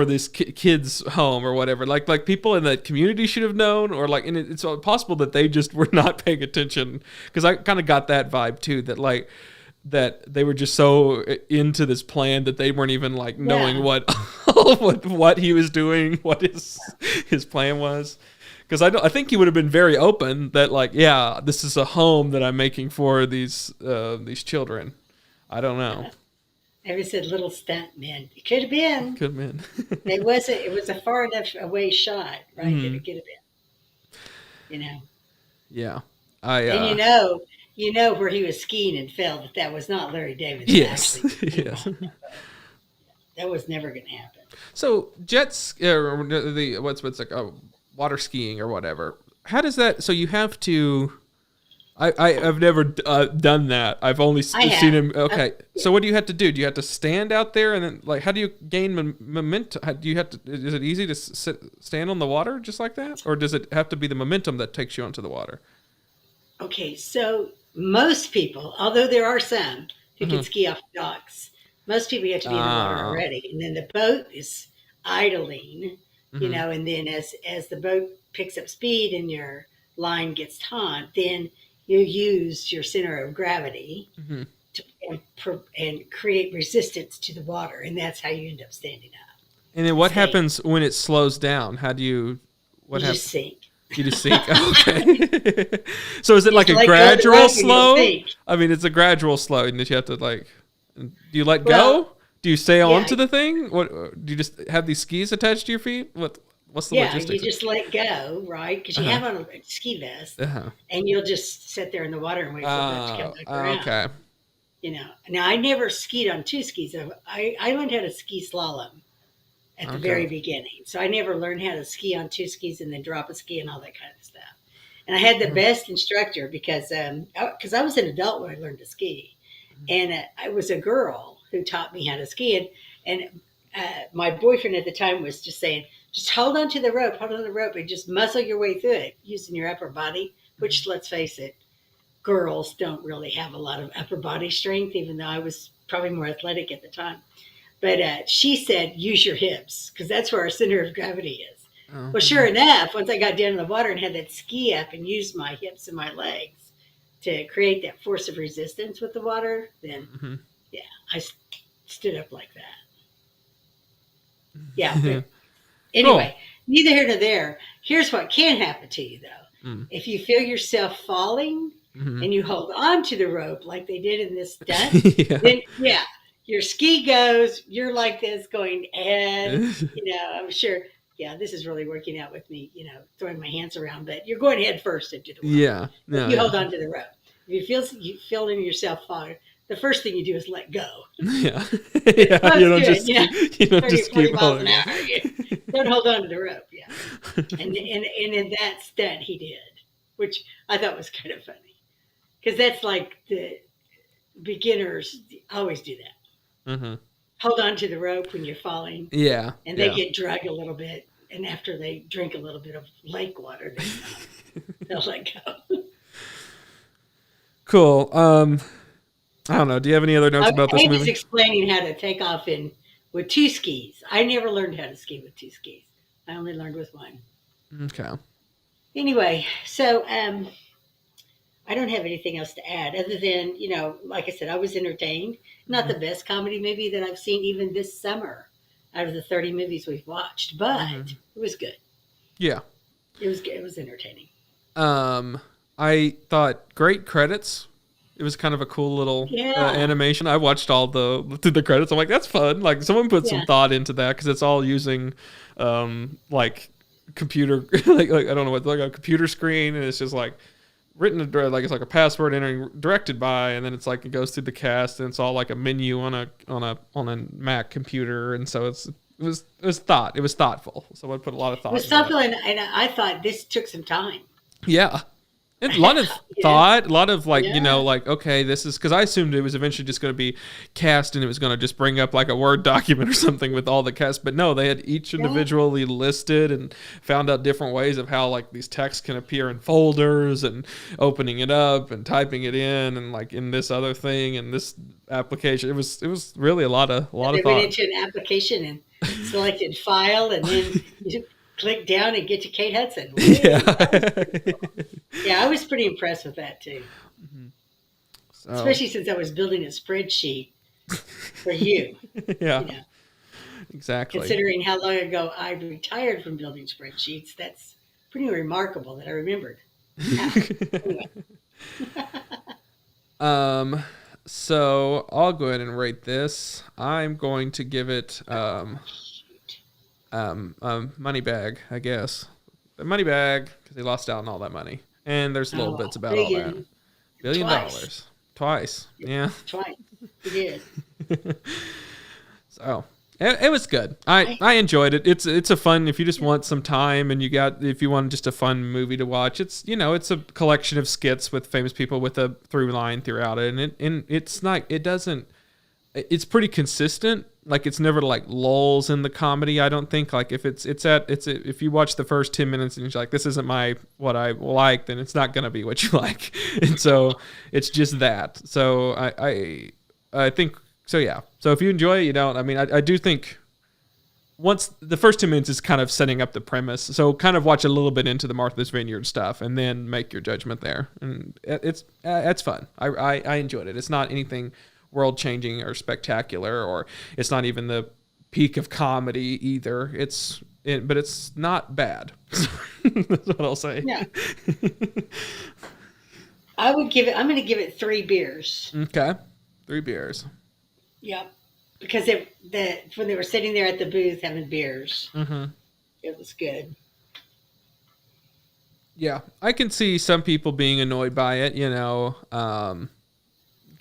this kid's home or whatever. Like people in the community should have known, or like, and it's possible that they just were not paying attention, because I kind of got that vibe too, that they were just so into this plan that they weren't even like knowing Yeah. what he was doing, what his plan was. Because I think he would have been very open that, like, yeah, this is a home that I'm making for these children. I don't know. Ever said little stunt man. It could have been. Could have been. It was a far enough away shot, right? Mhm. That it could have been. Yeah. And you know where he was skiing and fell, that was not Larry David. Yes. Actually. Yes. That was never going to happen. So jets, what's like water skiing or whatever. How does that? So you have to. I've never done that. I've only seen him. Okay. So what do you have to do? Do you have to stand out there and then, like, how do you gain momentum? Do you have to? Is it easy to stand on the water just like that, or does it have to be the momentum that takes you onto the water? Okay, so most people, although there are some who can ski off docks, most people you have to be in the water already, and then the boat is idling, and then as the boat picks up speed and your line gets taut, then you use your center of gravity and create resistance to the water, and that's how you end up standing up. And then what happens when it slows down? How do you? What happens? Just sink. You just sink. Okay. So is it like a let go of the gradual rope and you'll slow? sink. I mean, it's a gradual slow, and that you have to like. Do you let go? Do you stay on to the thing? What do you just have these skis attached to your feet? What's the logistics? You just let go, right? Because you have on a ski vest, and you'll just sit there in the water and wait for it to come back around. Okay. Now I never skied on two skis. I learned how to ski slalom at the very beginning. So I never learned how to ski on two skis and then drop a ski and all that kind of stuff. And I had the best instructor because I was an adult when I learned to ski. And I was a girl who taught me how to ski. And my boyfriend at the time was just saying, just hold on to the rope, and just muscle your way through it using your upper body, which, let's face it, girls don't really have a lot of upper body strength, even though I was probably more athletic at the time. But she said, use your hips, because that's where our center of gravity is. Well, sure enough, once I got down in the water and had that ski up and used my hips and my legs to create that force of resistance with the water, then, I stood up like that. Yeah. But anyway, neither here nor there. Here's what can happen to you, though. If you feel yourself falling and you hold on to the rope like they did in this stunt, then, your ski goes, you're like this going, and, I'm sure, this is really working out with me, throwing my hands around, but you're going head first into the water. You hold on to the rope. If you feel in yourself falling, the first thing you do is let go. Yeah. You don't just keep holding on. Don't hold on to the rope. Yeah. And in that stunt he did, which I thought was kind of funny, because that's like the beginners always do that. Hold on to the rope when you're falling. Yeah. And they get dragged a little bit, and after they drink a little bit of lake water, they'll let go. Cool. I don't know. Do you have any other notes about this movie? I was explaining how to take off with two skis. I never learned how to ski with two skis. I only learned with one. Okay. Anyway, so I don't have anything else to add other than, like I said, I was entertained. Not the best comedy movie that I've seen even this summer out of the 30 movies we've watched, but it was good. Yeah. It was good. It was entertaining. I thought great credits. It was kind of a cool little animation. I watched all through the credits. I'm like, that's fun. Like, someone put some thought into that, because it's all using like computer, like I don't know what, like a computer screen, and it's just like written like it's like a password entering directed by, and then it's like it goes through the cast, and it's all like a menu on a Mac computer, and so it's It was thoughtful. Someone put a lot of thought. It was into thoughtful, and I thought this took some time. Yeah. And a lot of thought, a lot of like, Yeah. like, okay, this is because I assumed it was eventually just going to be cast and it was going to just bring up like a Word document or something with all the cast. But no, they had each individually listed and found out different ways of how like these texts can appear in folders and opening it up and typing it in and like in this other thing and this application. It was really a lot of thought. They went into an application and selected file and then you click down and get to Kate Hudson. Yeah, I was pretty impressed with that too. So, Especially since I was building a spreadsheet for you. yeah, You know, exactly. considering how long ago I retired from building spreadsheets, that's pretty remarkable that I remembered. Anyway. So I'll go ahead and rate this. I'm going to give it money bag, I guess. The money bag because he lost out on all that money, and there's little bits about all that. $1 billion twice. Yeah, Twice. He did. So it was good. I enjoyed it. It's a fun if you just want some time and if you want just a fun movie to watch. It's it's a collection of skits with famous people with a through line throughout it, and it's not it's pretty consistent. Like it's never like lulls in the comedy. I don't think like if if you watch the first 10 minutes and you're like this isn't what I like, then it's not gonna be what you like. And so it's just that. So I think so. Yeah. So if you enjoy it, I do think once the first 2 minutes is kind of setting up the premise. So kind of watch a little bit into the Martha's Vineyard stuff and then make your judgment there. And it's fun. I enjoyed it. It's not anything world changing or spectacular, or it's not even the peak of comedy either. But it's not bad. That's what I'll say. Yeah. I'm going to give it 3 beers. Okay. 3 beers. Yep. Because when they were sitting there at the booth having beers, it was good. Yeah. I can see some people being annoyed by it,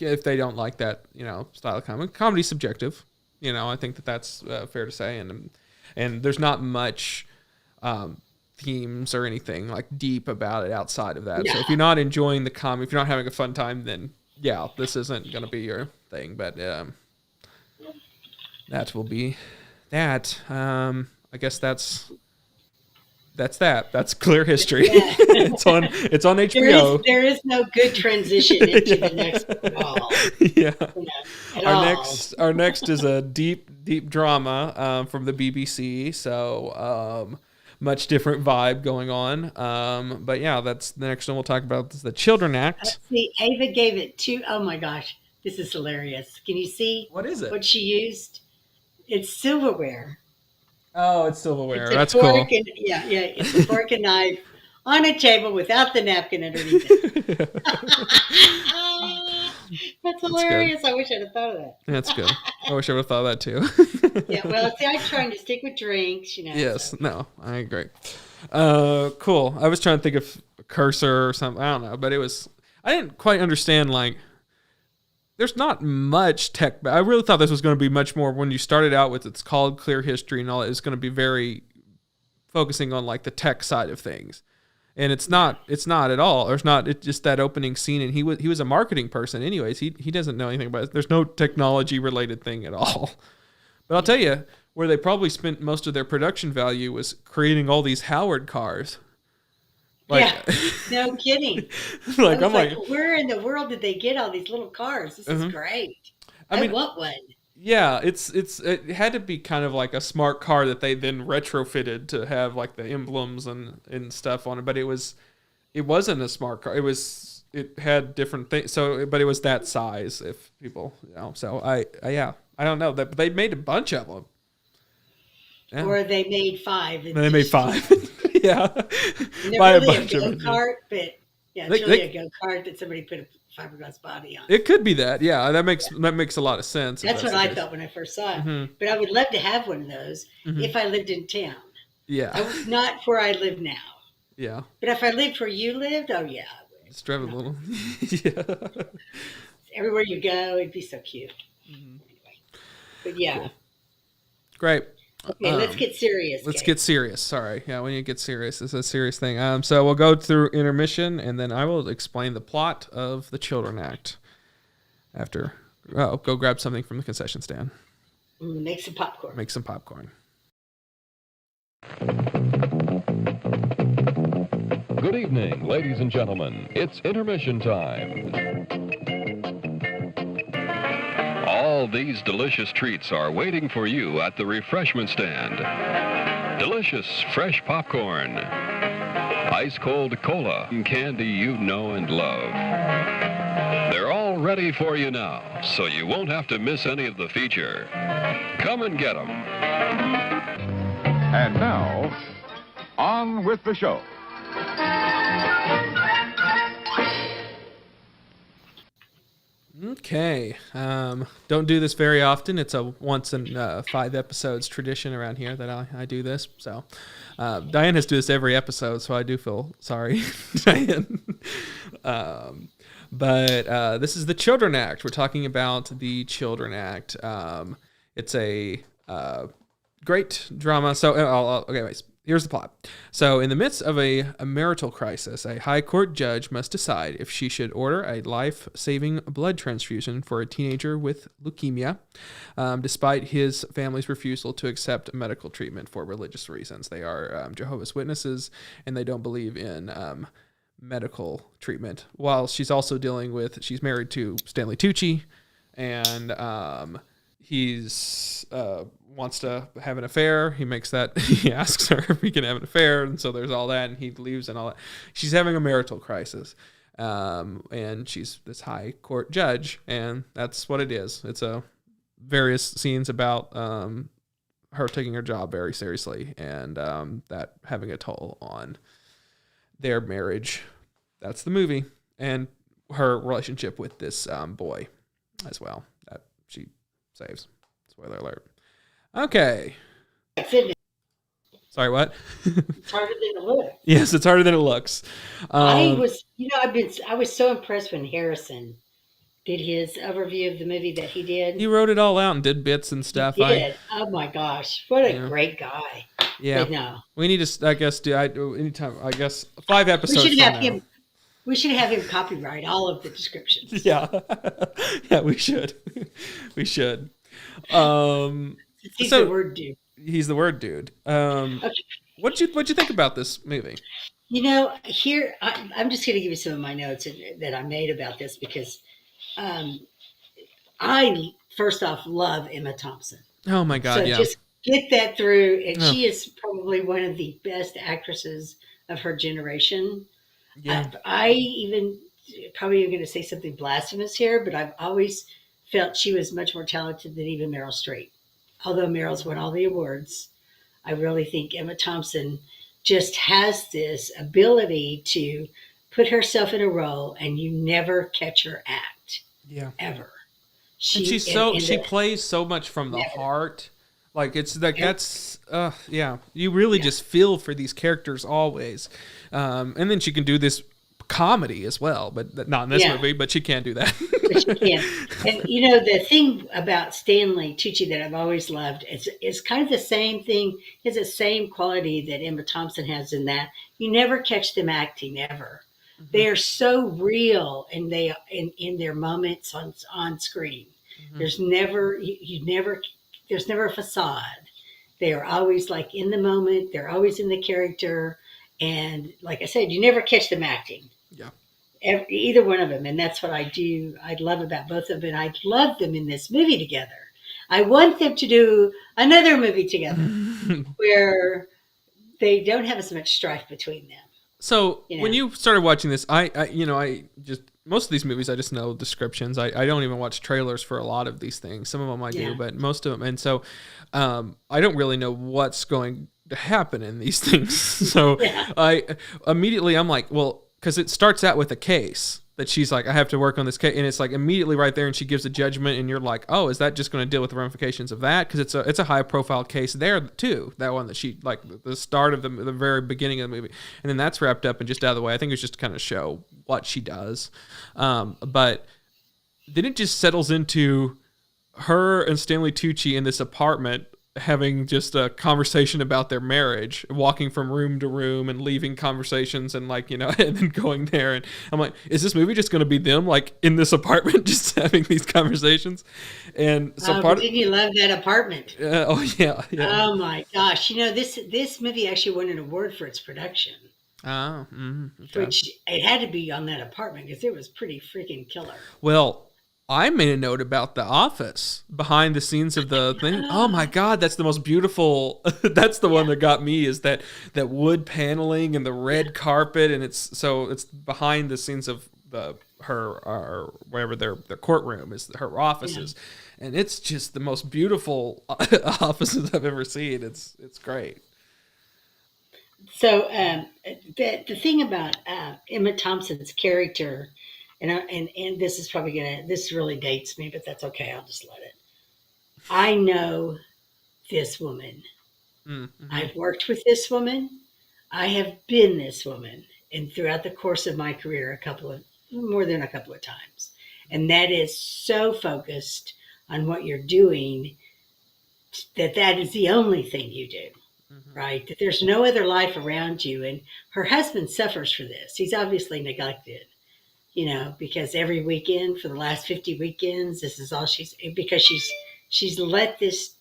if they don't like that, style of comedy. Comedy's subjective. I think that's fair to say. And there's not much themes or anything like deep about it outside of that. Yeah. So if you're not enjoying the comedy, if you're not having a fun time, then yeah, this isn't going to be your thing. But that will be that. I guess that's that. That's Clear History. Yeah. It's on HBO. There is no good transition into the next call. Yeah. Our next is a deep drama from the BBC. So much different vibe going on. But yeah, that's the next one we'll talk about. This is the Children Act. See, Ava gave it 2. Oh my gosh, this is hilarious. Can you see What is it? what she used? It's silverware. Oh, it's silverware. It's a That's fork cool. And, yeah. It's a fork and knife on a table without the napkin underneath it. That's hilarious. I wish I'd have thought of that. That's good. I wish I would have thought of that too. Yeah, well, see, I'm trying to stick with drinks, Yes. So. No, I agree. Cool. I was trying to think of a cursor or something. I don't know, but I didn't quite understand, like, there's not much tech. I really thought this was going to be much more when you started out with it's called Clear History and all that. It's going to be very focusing on like the tech side of things. And it's not at all. It's just that opening scene. And he was a marketing person anyways. He doesn't know anything about it. There's no technology related thing at all. But I'll tell you where they probably spent most of their production value was creating all these Howard cars. Yeah, no kidding. I'm like, where in the world did they get all these little cars? This is great. I want one. Yeah, it had to be kind of like a smart car that they then retrofitted to have like the emblems and stuff on it. But it wasn't a smart car. It had different things. So, but it was that size. If people, So I don't know that they made a bunch of them. Yeah. Or they made 5. They made 5. Yeah. By really a go-kart, but it's really a go-kart that somebody put a fiberglass body on. It could be that. Yeah, that makes a lot of sense. That's what I thought when I first saw it. Mm-hmm. But I would love to have one of those if I lived in town. Yeah. Not where I live now. Yeah. But if I lived where you lived, oh yeah, I would. Just drive a little. Yeah. Everywhere you go, it'd be so cute. Mm-hmm. Anyway. But yeah. Cool. Great. Okay, let's get serious. Let's Cade. get serious. Sorry. Yeah, we need to get serious. It's a serious thing. So we'll go through intermission, and then I will explain the plot of the Children Act after. Oh, go grab something from the concession stand. Make some popcorn. Make some popcorn. Good evening, ladies and gentlemen. It's intermission time. All these delicious treats are waiting for you at the refreshment stand. Delicious fresh popcorn, ice-cold cola, and candy you know and love. They're all ready for you now, so you won't have to miss any of the feature. Come and get them. And now, on with the show. Okay. Don't do this very often. It's a once in 5 episodes tradition around here that I do this. So Diane has to do this every episode, so I do feel sorry, Diane. But this is the Children Act. We're talking about the Children Act. It's a great drama. So, anyways, here's the plot. So, in the midst of a marital crisis, a high court judge must decide if she should order a life-saving blood transfusion for a teenager with leukemia, despite his family's refusal to accept medical treatment for religious reasons. They are Jehovah's Witnesses, and they don't believe in medical treatment. While she's also she's married to Stanley Tucci, and he's wants to have an affair. He asks her if he can have an affair, and so there's all that, and he leaves and all that. She's having a marital crisis, and she's this high court judge, and that's what it is. It's various scenes about her taking her job very seriously, and that having a toll on their marriage. That's the movie, and her relationship with this boy as well that she saves. Spoiler alert. Okay. Sorry, what? It's harder than it looks. Yes, it's harder than it looks. I was so impressed when Harrison did his overview of the movie that he did. He wrote it all out and did bits and stuff. He did. Oh my gosh, what a great guy! Yeah, but no, we need to. I guess anytime. I guess 5 episodes. We should have him. We should have him copyright all of the descriptions. Yeah, yeah, we should. We should. He's the word dude. He's the word dude. Okay. What'd you think about this movie? You know, here I'm just going to give you some of my notes that I made about this because I first off love Emma Thompson. Oh my God! So yeah. Just get that through, and she is probably one of the best actresses of her generation. Yeah. I even probably am going to say something blasphemous here, but I've always felt she was much more talented than even Meryl Streep. Although Meryl's won all the awards, I really think Emma Thompson just has this ability to put herself in a role and you never catch her act. Yeah. Ever. She plays so much from the heart. Like it's like you really just feel for these characters always. And then she can do this comedy as well, but not in this movie, but she can't do that. But she can. And you know, the thing about Stanley Tucci that I've always loved is kind of the same thing. He has the same quality that Emma Thompson has in that you never catch them acting ever. Mm-hmm. They are so real and they in their moments on screen. Mm-hmm. There's never a facade. They are always like in the moment. They're always in the character. And like I said, you never catch them acting. Yeah. Either one of them. And that's what I do. I love about both of them. And I love them in this movie together. I want them to do another movie together where they don't have as much strife between them. So when you started watching this, I just, most of these movies, I just know descriptions. I don't even watch trailers for a lot of these things. Some of them I do, but most of them. And so I don't really know what's going to happen in these things. So I'm like, well, because it starts out with a case that she's like, I have to work on this case. And it's like immediately right there. And she gives a judgment and you're like, oh, is that just going to deal with the ramifications of that? Because it's a high profile case there too. That one that she, like the start of the very beginning of the movie. And then that's wrapped up and just out of the way. I think it was just to kind of show what she does. But then it just settles into her and Stanley Tucci in this apartment having just a conversation about their marriage, walking from room to room and leaving conversations and like, and then going there. And I'm like, is this movie just going to be them like in this apartment, just having these conversations? And so didn't you love that apartment? Oh yeah. Oh my gosh. This movie actually won an award for its production. Oh, okay. Which it had to be on that apartment because it was pretty freaking killer. Well, I made a note about The Office behind the scenes of the thing. Oh my God, that's the most beautiful. That's the one that got me, is that wood paneling and the red carpet, and it's behind the scenes of her wherever their courtroom is, her offices, and it's just the most beautiful offices I've ever seen. It's great. So the thing about Emma Thompson's character. And this is probably this really dates me, but that's okay. I'll just let it. I know this woman. Mm-hmm. I've worked with this woman. I have been this woman. And throughout the course of my career, more than a couple of times. And that is so focused on what you're doing that is the only thing you do. Mm-hmm. Right? That there's no other life around you. And her husband suffers for this. He's obviously neglected. Because every weekend for the last 50 weekends, this is all because she's let this,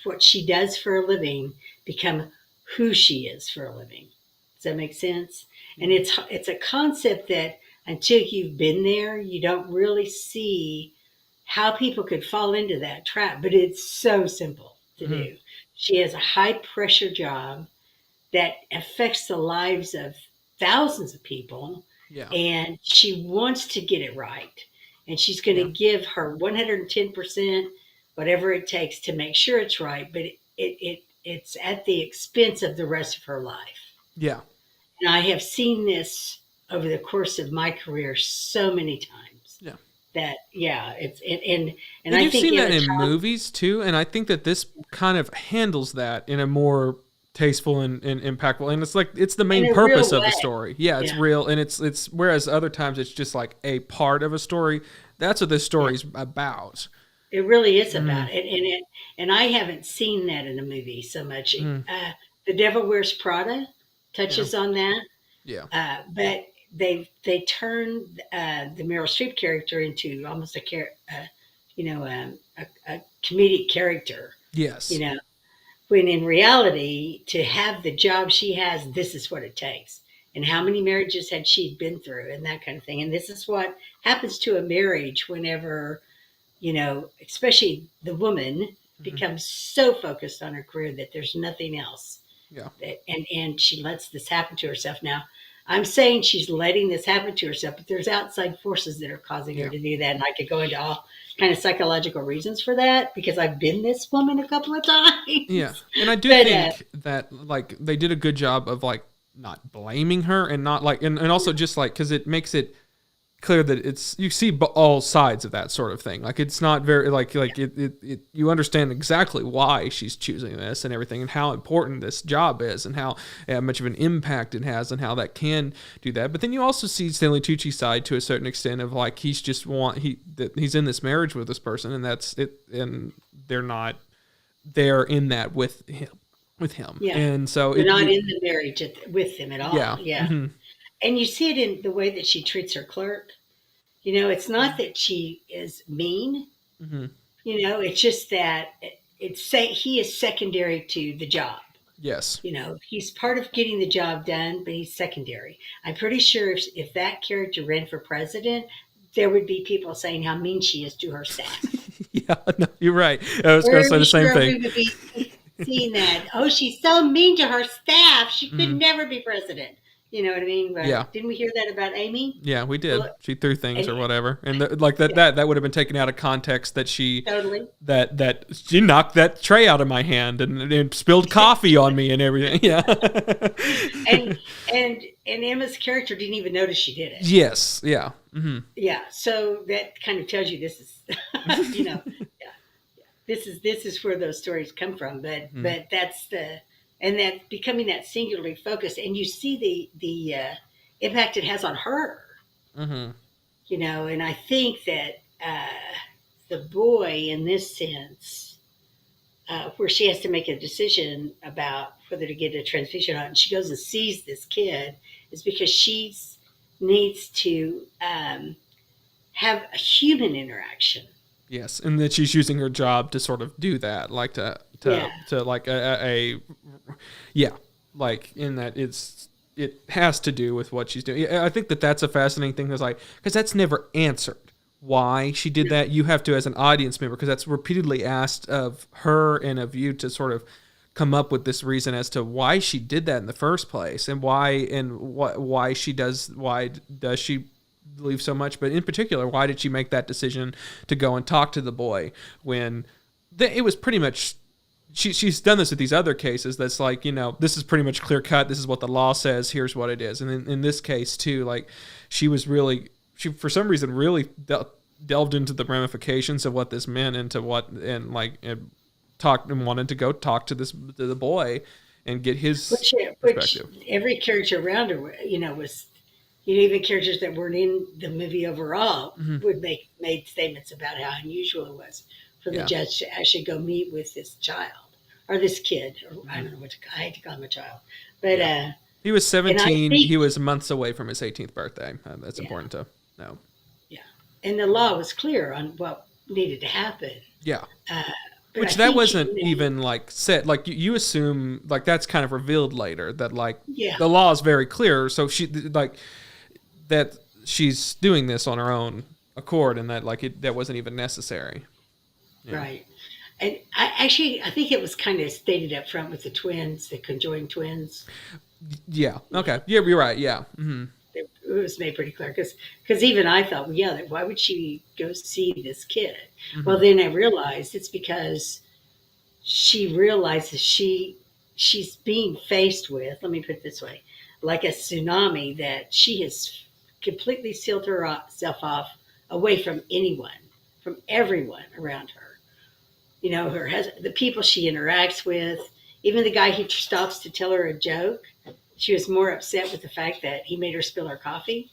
what she does for a living, become who she is for a living. Does that make sense? And it's a concept that until you've been there, you don't really see how people could fall into that trap, but it's so simple to do. She has a high pressure job that affects the lives of thousands of people. Yeah. And she wants to get it right. And she's going to give her 110%, whatever it takes to make sure it's right. But it's at the expense of the rest of her life. Yeah. And I have seen this over the course of my career so many times. Yeah. That, and you've seen that in movies too. And I think that this kind of handles that in a more tasteful and impactful, and it's the main purpose of the story. It's real, and it's whereas other times it's just like a part of a story. That's what this story's about. It really is about it, and I haven't seen that in a movie so much. The Devil Wears Prada touches on that. But they turned the Meryl Streep character into almost a comedic character. Yes. When in reality, to have the job she has, this is what it takes. And how many marriages had she been through and that kind of thing. And this is what happens to a marriage whenever, especially the woman becomes so focused on her career that there's nothing else. Yeah. And she lets this happen to herself. Now, I'm saying she's letting this happen to herself, but there's outside forces that are causing her to do that. And I could go into all kind of psychological reasons for that because I've been this woman a couple of times. Yeah. And I do think that like they did a good job of like not blaming her and not like, and also just like, cause it makes it clear that you see all sides of that sort of thing. Like it's not very it you understand exactly why she's choosing this and everything and how important this job is and how much of an impact it has and how that can do that. But then you also see Stanley Tucci's side to a certain extent of like he's just he's in this marriage with this person and that's it, and they're not there in that with him. Yeah. And so they're not in the marriage with him at all. Yeah. Yeah. Mm-hmm. And you see it in the way that she treats her clerk. It's not that she is mean. Mm-hmm. It's just that he is secondary to the job. Yes. He's part of getting the job done, but he's secondary. I'm pretty sure if that character ran for president, there would be people saying how mean she is to her staff. Yeah, no, you're right. I was going to say the same thing. We would be seeing that. Oh, she's so mean to her staff. She could never be president. You know what I mean? But didn't we hear that about Amy? Yeah, we did. She threw things or whatever, and that would have been taken out of context. That she that she knocked that tray out of my hand and spilled coffee on me and everything. Yeah. and Emma's character didn't even notice she did it. Yes. Yeah. Mm-hmm. Yeah. So that kind of tells you this is, This is where those stories come from. But that's and that becoming that singularly focused, and you see the impact it has on her. Mm-hmm. And I think that the boy, in this sense, where she has to make a decision about whether to get a transfusion or not. And she goes and sees this kid is because she needs to have a human interaction. Yes, and that she's using her job to sort of do that, like to like like in that it has to do with what she's doing. I think that's a fascinating thing. Is like because that's never answered why she did that. You have to, as an audience member, because that's repeatedly asked of her and of you to sort of come up with this reason as to why she did that in the first place and why does she believe so much, but in particular, why did she make that decision to go and talk to the boy when it was pretty much she's done this with these other cases that's like, this is pretty much clear cut, this is what the law says, here's what it is. And in this case too, like she for some reason really delved into the ramifications of what this meant and talked and wanted to go talk to the boy and get his perspective. Which every character around her, was, even characters that weren't in the movie overall would made statements about how unusual it was for the judge to actually go meet with this child or this kid. Or I don't know I hate to call him a child, but he was 17. He was months away from his 18th birthday. That's important to know. Yeah, and the law was clear on what needed to happen. Yeah. Which that wasn't even like said, like you assume like that's kind of revealed later that like the law is very clear. So she like that she's doing this on her own accord and that like that wasn't even necessary. Yeah. Right. And I think it was kind of stated up front with the twins, the conjoined twins. Yeah. Okay. Yeah, you're right. Yeah. Mm-hmm. It was made pretty clear because even I thought, why would she go see this kid? Mm-hmm. Well, then I realized it's because she realizes she's being faced with, let me put it this way, like a tsunami that she has completely sealed herself off away from everyone around her. Her husband, the people she interacts with, even the guy who stops to tell her a joke. She was more upset with the fact that he made her spill her coffee,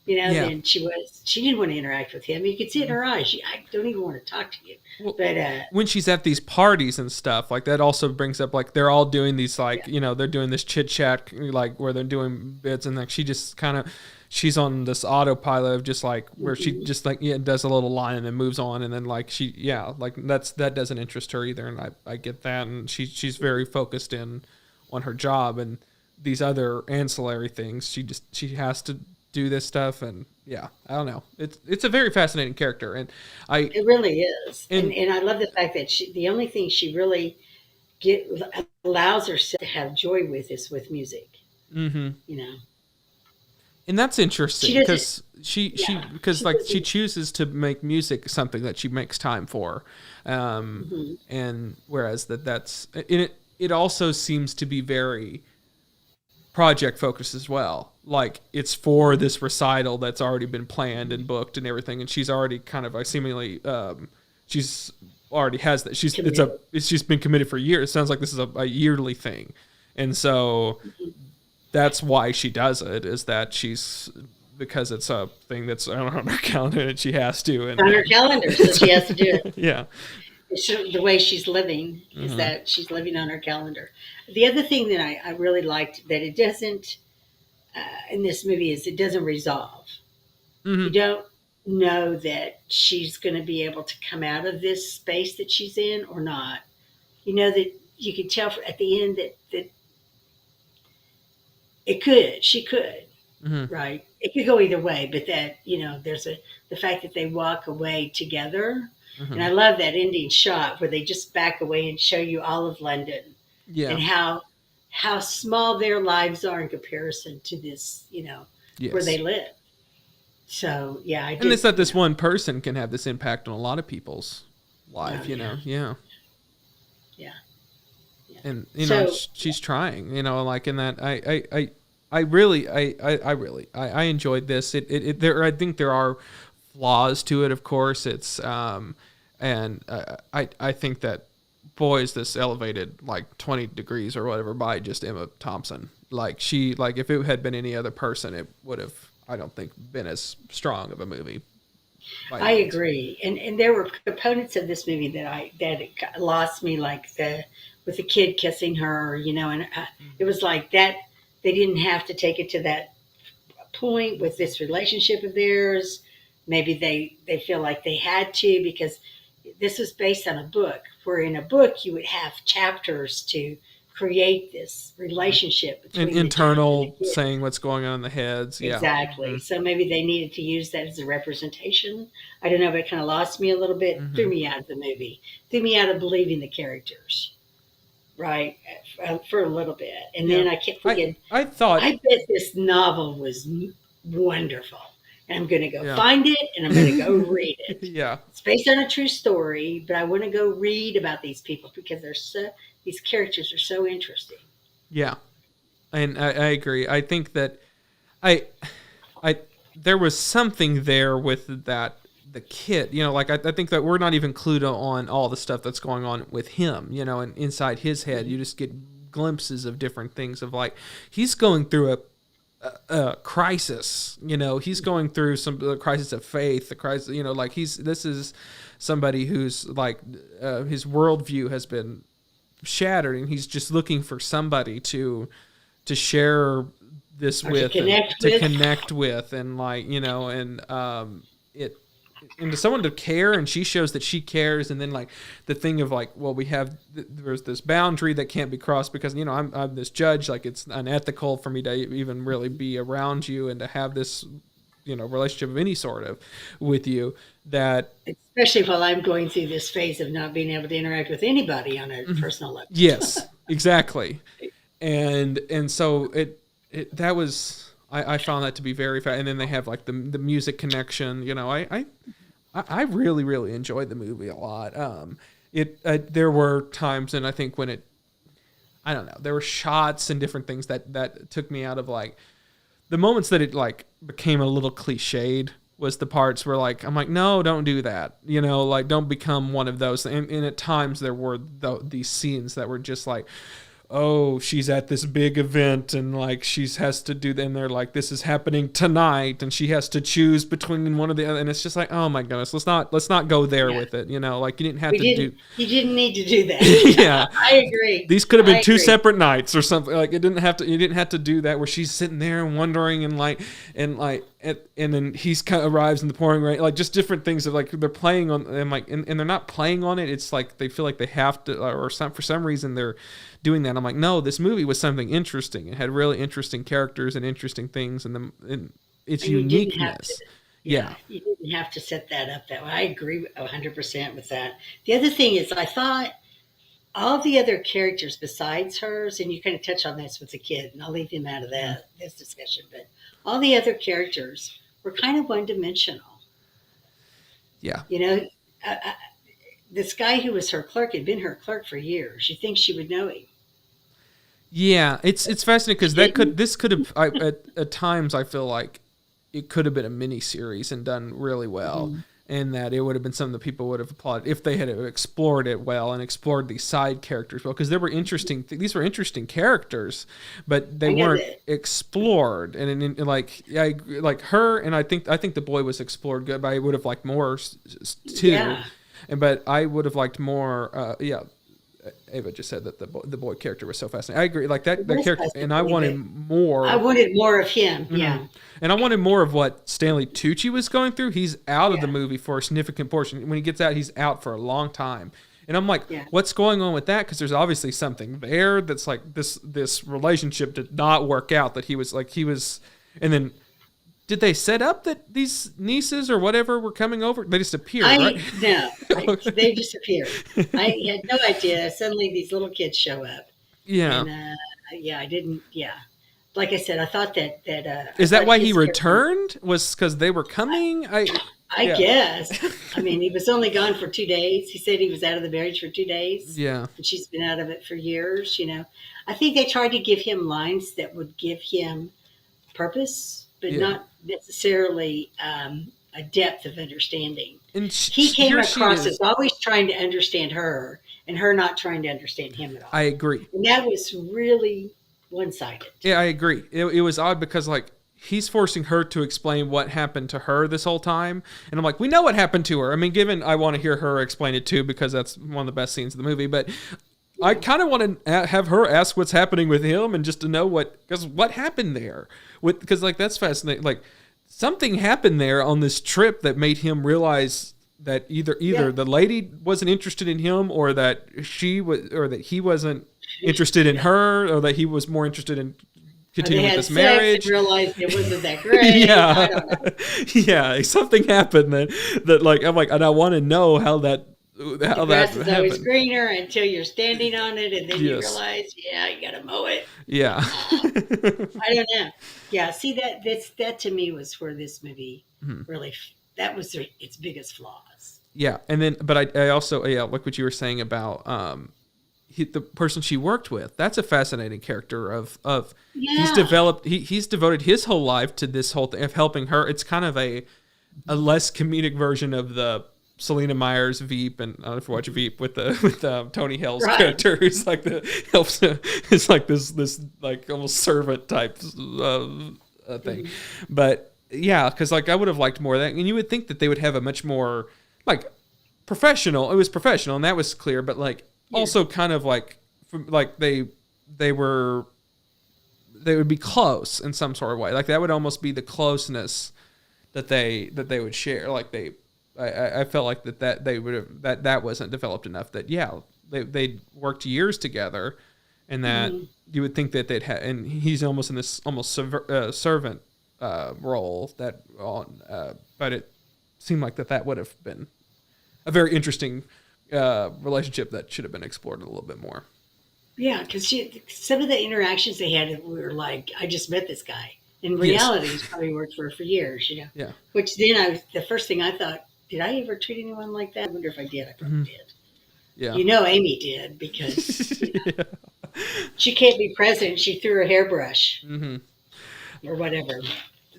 than she was. She didn't want to interact with him. You could see it in her eyes. I don't even want to talk to you. Well, but when she's at these parties and stuff, like that also brings up, like they're all doing these, like, they're doing this chit chat, like where they're doing bits and like she just kind of, she's on this autopilot of just like where she just like, does a little line and then moves on. And then like that doesn't interest her either. And I get that. And she's very focused in on her job and these other ancillary things. She has to do this stuff. And I don't know. It's a very fascinating character. And it really is. And I love the fact that the only thing she really allows herself to have joy with is with music. Mm-hmm. And that's interesting because she chooses to make music something that she makes time for. And whereas that's it also seems to be very project focused as well. Like it's for this recital that's already been planned and booked and everything. And she's already kind of seemingly, she's already has that. She's been committed for years. It sounds like this is a yearly thing. And so that's why she does it, is that because it's a thing that's on her calendar and she has to. And, on her calendar, so she has to do it. Yeah. The way she's living is that she's living on her calendar. The other thing that I really liked that it doesn't, in this movie, is it doesn't resolve. Mm-hmm. You don't know that she's going to be able to come out of this space that she's in or not. That you can tell at the end that she could, right? It could go either way, but that, there's the fact that they walk away together. Mm-hmm. And I love that ending shot where they just back away and show you all of London and how small their lives are in comparison to this, where they live. So, and it's that this one person can have this impact on a lot of people's life, Yeah. And she's trying, like in that I really enjoyed this. I think there are flaws to it, of course. It's and I think that boy is this elevated like 20 degrees or whatever by just Emma Thompson. Like if it had been any other person, it would have, I don't think, been as strong of a movie. I agree. And there were components of this movie that it lost me, like with the kid kissing her, and it was like that. They didn't have to take it to that point with this relationship of theirs. Maybe they feel like they had to, because this was based on a book, where in a book you would have chapters to create this relationship between an internal saying what's going on in the heads. Yeah. Exactly. Mm-hmm. So maybe they needed to use that as a representation. I don't know, but it kind of lost me a little bit, threw me out of the movie, threw me out of believing the characters, right, for a little bit. And then I kept thinking, I bet this novel was wonderful. And I'm going to go find it, and I'm going to go read it. Yeah. It's based on a true story, but I want to go read about these people because these characters are so interesting. Yeah. And I agree. I think that there was something there with that, the kid, like I think that we're not even clued on all the stuff that's going on with him, and inside his head, you just get glimpses of different things of like, he's going through a crisis, he's going through the crisis of faith, the crisis, like this is somebody who's like, his worldview has been shattered, and he's just looking for somebody to share this with, to connect with, and like, and to someone to care, and she shows that she cares, and then like the thing of like, well, there's this boundary that can't be crossed because I'm this judge, like it's unethical for me to even really be around you and to have this relationship of any sort of with you, that especially while I'm going through this phase of not being able to interact with anybody on a personal level. Yes, exactly. And so that was, I found that to be very fast. And then they have like the music connection. I really, really enjoyed the movie a lot. There were times, and I think when I don't know, there were shots and different things that took me out of like the moments that it like became a little cliched. Was the parts where like I'm like, no, don't do that, like don't become one of those. And at times there were these scenes that were just like, oh, she's at this big event and like she has to do, and they're like, this is happening tonight, and she has to choose between one of the other, and it's just like, oh my goodness, let's not go there with it, like you didn't have you didn't need to do that. Yeah, I agree. These could have been two separate nights or something. Like you didn't have to do that where she's sitting there and wondering and then he's kind of arrives in the pouring rain, like just different things of like they're playing on, and like and they're not playing on it. It's like they feel like they have to, or for some reason they're doing that. I'm like, no, this movie was something interesting. It had really interesting characters and interesting things, and its uniqueness. You didn't have to set that up that way. I agree 100% with that. The other thing is, I thought all the other characters besides hers, and you kind of touch on this with the kid, and I'll leave him out of this discussion, but all the other characters were kind of one-dimensional. Yeah. This guy who was her clerk had been her clerk for years. You think she would know him? Yeah, it's fascinating because this could have at times I feel like it could have been a mini series and done really well, and that it would have been something that people would have applauded if they had explored it well and explored these side characters well, because they were interesting. These were interesting characters, but they weren't explored. And like her, and I think the boy was explored good, but I would have liked more too. Yeah. But I would have liked more. Ava just said that the boy character was so fascinating. I agree. Like that character, and I wanted more. I wanted more of him. Mm-hmm. Yeah. And I wanted more of what Stanley Tucci was going through. He's out of the movie for a significant portion. When he gets out, he's out for a long time. And I'm like, what's going on with that? Because there's obviously something there that's like this relationship did not work out. That he was, and then. Did they set up that these nieces or whatever were coming over? They just appeared, right? No, they disappeared. I had no idea. Suddenly these little kids show up. Yeah. And, I didn't, Like I said, I thought that is that why he returned? Was because they were coming? I guess. I mean, he was only gone for 2 days. He said he was out of the marriage for 2 days. Yeah. And she's been out of it for years, I think they tried to give him lines that would give him purpose, but not necessarily a depth of understanding. And he came across as always trying to understand her, and her not trying to understand him at all. I agree. And that was really one-sided. Yeah, I agree. It was odd because, like, he's forcing her to explain what happened to her this whole time. And I'm like, we know what happened to her. I mean, I want to hear her explain it too, because that's one of the best scenes of the movie. But I kind of want to have her ask what's happening with him, and just to know what happened there. Because like, that's fascinating. Like, something happened there on this trip that made him realize that either the lady wasn't interested in him, or that he wasn't interested in her, or that he was more interested in continuing with this marriage. Realized it wasn't that great. Yeah, I don't know. Yeah. Something happened that like, I'm like, and I want to know how that grass is always happened. greener until you're standing on it, and then you realize, you gotta mow it. Yeah. I don't know. Yeah, see, that to me was where this movie really, that was its biggest flaws. Yeah, and then, but I also, like what you were saying about the person she worked with. That's a fascinating character of he's devoted his whole life to this whole thing of helping her. It's kind of a less comedic version of the Selena Meyer's Veep, and I don't know if you watch Veep with Tony Hill's character, who's like it's like this like almost servant type thing. But yeah, because like, I would have liked more of that, and you would think that they would have a much more like professional. It was professional, and that was clear, but like also kind of like they would be close in some sort of way. Like, that would almost be the closeness that they would share. Like, I felt like that wasn't developed enough. That they worked years together, and that you would think that they'd have. And he's almost in this servant role but it seemed like that would have been a very interesting relationship that should have been explored a little bit more. Yeah, because some of the interactions they had, we were like, I just met this guy. In reality, he's probably worked for her for years, Yeah. Which then the first thing I thought, did I ever treat anyone like that? I wonder if I did. I probably did. Yeah. Amy did, because she can't be president. She threw her hairbrush or whatever.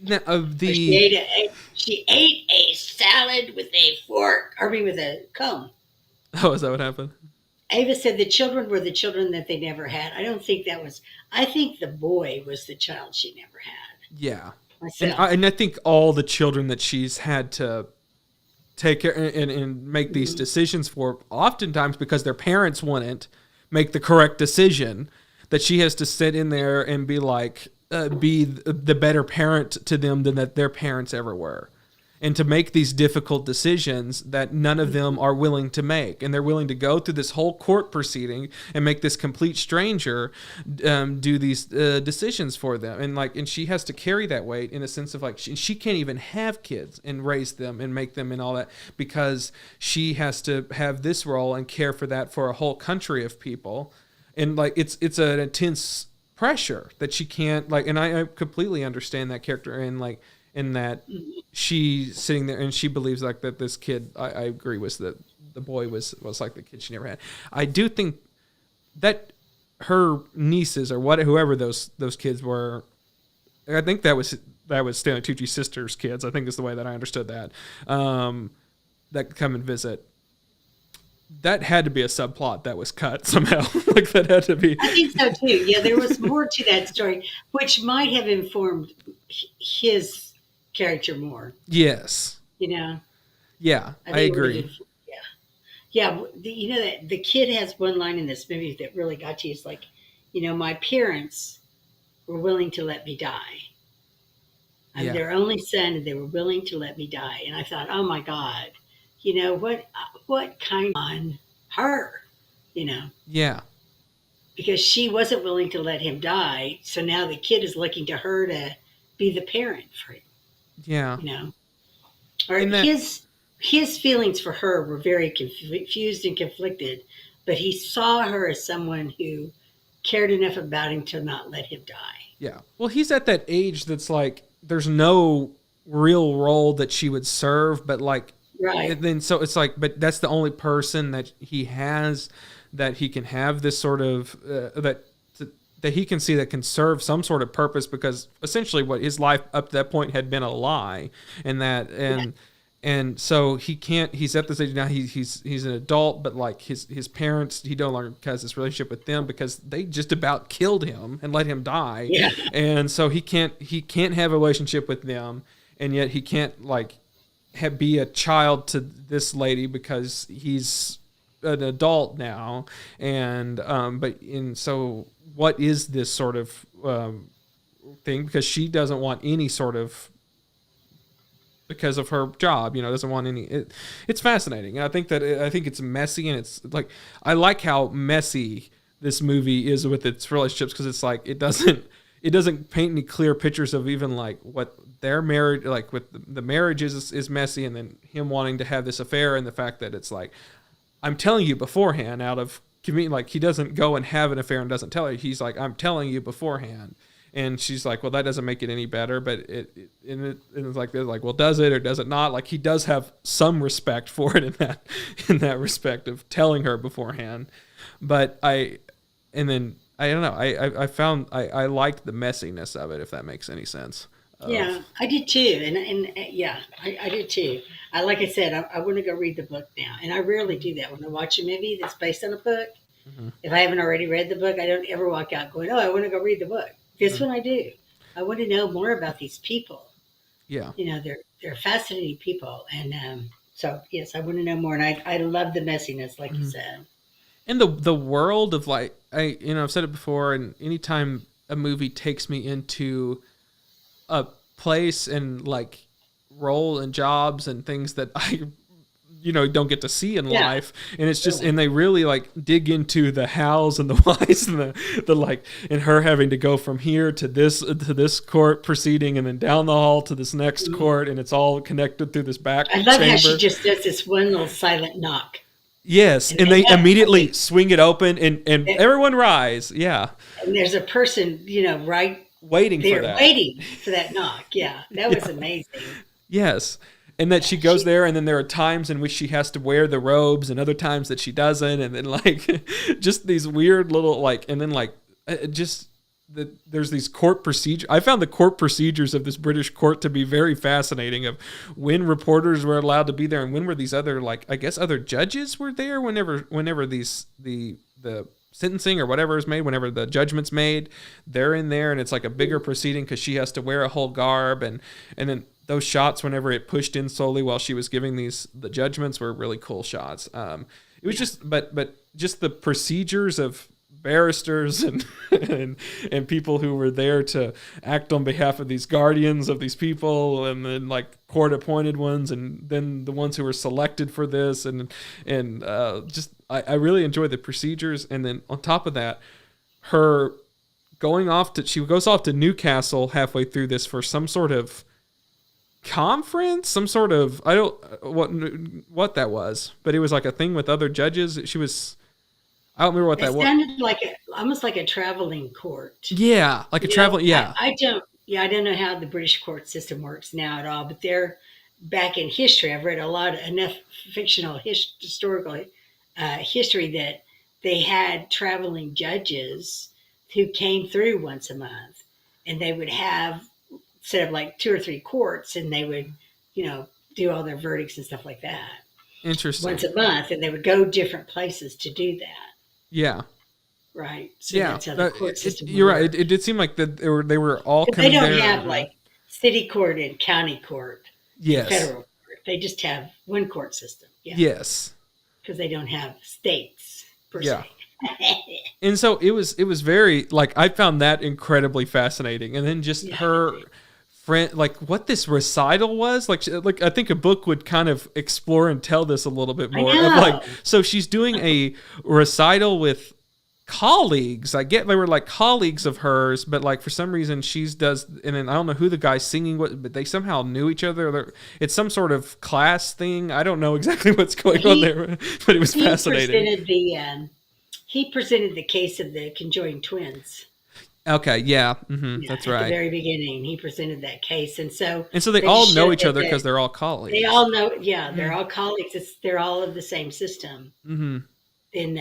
Now, she ate a salad with with a comb. Oh, is that what happened? Ava said the children were the children that they never had. I don't think that was. I think the boy was the child she never had. Yeah, and I think all the children that she's had to take care and make these decisions for, oftentimes because their parents wouldn't make the correct decision, that she has to sit in there and be like, be the better parent to them than that their parents ever were. And to make these difficult decisions that none of them are willing to make. And they're willing to go through this whole court proceeding and make this complete stranger do these decisions for them. And she has to carry that weight in a sense of like, she can't even have kids and raise them and make them and all that, because she has to have this role and care for that for a whole country of people. And like, it's an intense pressure that she can't like, and I completely understand that character, and like, in that she's sitting there and she believes like that this kid, I agree, was that the boy was like the kid she never had. I do think that her nieces or whoever those kids were, I think that was Stanley Tucci's sister's kids, I think is the way that I understood that, that come and visit. That had to be a subplot that was cut somehow. Like, that had to be. I think so too. Yeah, there was more to that story, which might have informed his character more. Yes. Yeah, I agree. Yeah. That the kid has one line in this movie that really got to you. It's like, my parents were willing to let me die. I'm their only son, and they were willing to let me die. And I thought, oh my God, what kind on her, Yeah. Because she wasn't willing to let him die. So now the kid is looking to her to be the parent for him. Yeah. Or his feelings for her were very confused and conflicted, but he saw her as someone who cared enough about him to not let him die. Yeah. Well, he's at that age that's like, there's no real role that she would serve, but like, right. And then so it's like, but that's the only person that he has that he can have this sort of that he can see that can serve some sort of purpose, because essentially what his life up to that point had been a lie, and And so he can't. He's at this age now. He's an adult, but like his parents, he no longer has this relationship with them because they just about killed him and let him die. Yeah. And so he can't have a relationship with them, and yet he can't like be a child to this lady because he's an adult now. And so what is this sort of thing? Because she doesn't want any sort of, because of her job, doesn't want any. It's fascinating, and I think it's messy, and it's like I like how messy this movie is with its relationships, because it's like it doesn't paint any clear pictures of even like what their marriage, like with the marriage is messy, and then him wanting to have this affair, and the fact that it's like I'm telling you beforehand out of convenience. Like he doesn't go and have an affair and doesn't tell her. He's like, I'm telling you beforehand. And she's like, well, that doesn't make it any better. But it's like, they're like, well, does it or does it not? Like he does have some respect for it in that respect of telling her beforehand. But I don't know. I found I liked the messiness of it, if that makes any sense. Yeah, I did too. And yeah, I did too. Like I said, I want to go read the book now. And I rarely do that when I watch a movie that's based on a book. Mm-hmm. If I haven't already read the book, I don't ever walk out going, oh, I want to go read the book. This one I do. I want to know more about these people. Yeah. They're fascinating people. And so, yes, I want to know more. And I love the messiness, like you said. And the world of like, I've said it before, and anytime a movie takes me into a place and like role and jobs and things that I don't get to see in life, and it's just, and they really like dig into the hows and the whys and the like, and her having to go from here to this court proceeding, and then down the hall to this next court, and it's all connected through this back I love chamber. How she just does this one little silent knock. Yes, and they immediately swing it open, and everyone rise. Yeah, and there's a person right waiting there, for that, knock. Yeah, that was amazing. Yes. And that she goes there, and then there are times in which she has to wear the robes, and other times that she doesn't, and then like just these weird little like, and then like there's these court procedures. I found the court procedures of this British court to be very fascinating. Of when reporters were allowed to be there, and when were these other like I guess other judges were there whenever these the sentencing or whatever is made, whenever the judgment's made, they're in there, and it's like a bigger proceeding because she has to wear a whole garb, and then those shots whenever it pushed in slowly while she was giving the judgments were really cool shots. It was just, but just the procedures of barristers and people who were there to act on behalf of these guardians of these people, and then like court appointed ones, and then the ones who were selected for this, and just I really enjoyed the procedures. And then on top of that, her she goes off to Newcastle halfway through this for some sort of conference, some sort of, I don't what that was, but it was like a thing with other judges. I don't remember what that was. It sounded like almost like a traveling court. Yeah, like a traveling. Yeah, I don't know how the British court system works now at all, but they're back in history. I've read enough fictional historical history that they had traveling judges who came through once a month, and they would have, instead of like 2 or 3 courts, and they would, do all their verdicts and stuff like that. Interesting. Once a month, and they would go different places to do that. Yeah. Right. So that's how the court system you're right. It did seem like that they were all coming there. They don't have like city court and county court. Yes. Federal court. They just have one court system. Yeah. Yes. Because they don't have states per se. And so it was very like, I found that incredibly fascinating, and then just her friend, like what this recital was like I think a book would kind of explore and tell this a little bit more of like, so she's doing a recital with colleagues. I get they were like colleagues of hers, but like for some reason and then I don't know who the guy's singing what, but they somehow knew each other. It's some sort of class thing. I don't know exactly what's going on there, but it was fascinating. He presented the case of the conjoined twins. Okay, yeah, that's right. At the very beginning, he presented that case, and so they all know each other because they're all colleagues. They all know, they're all colleagues. They're all of the same system. Mm-hmm. And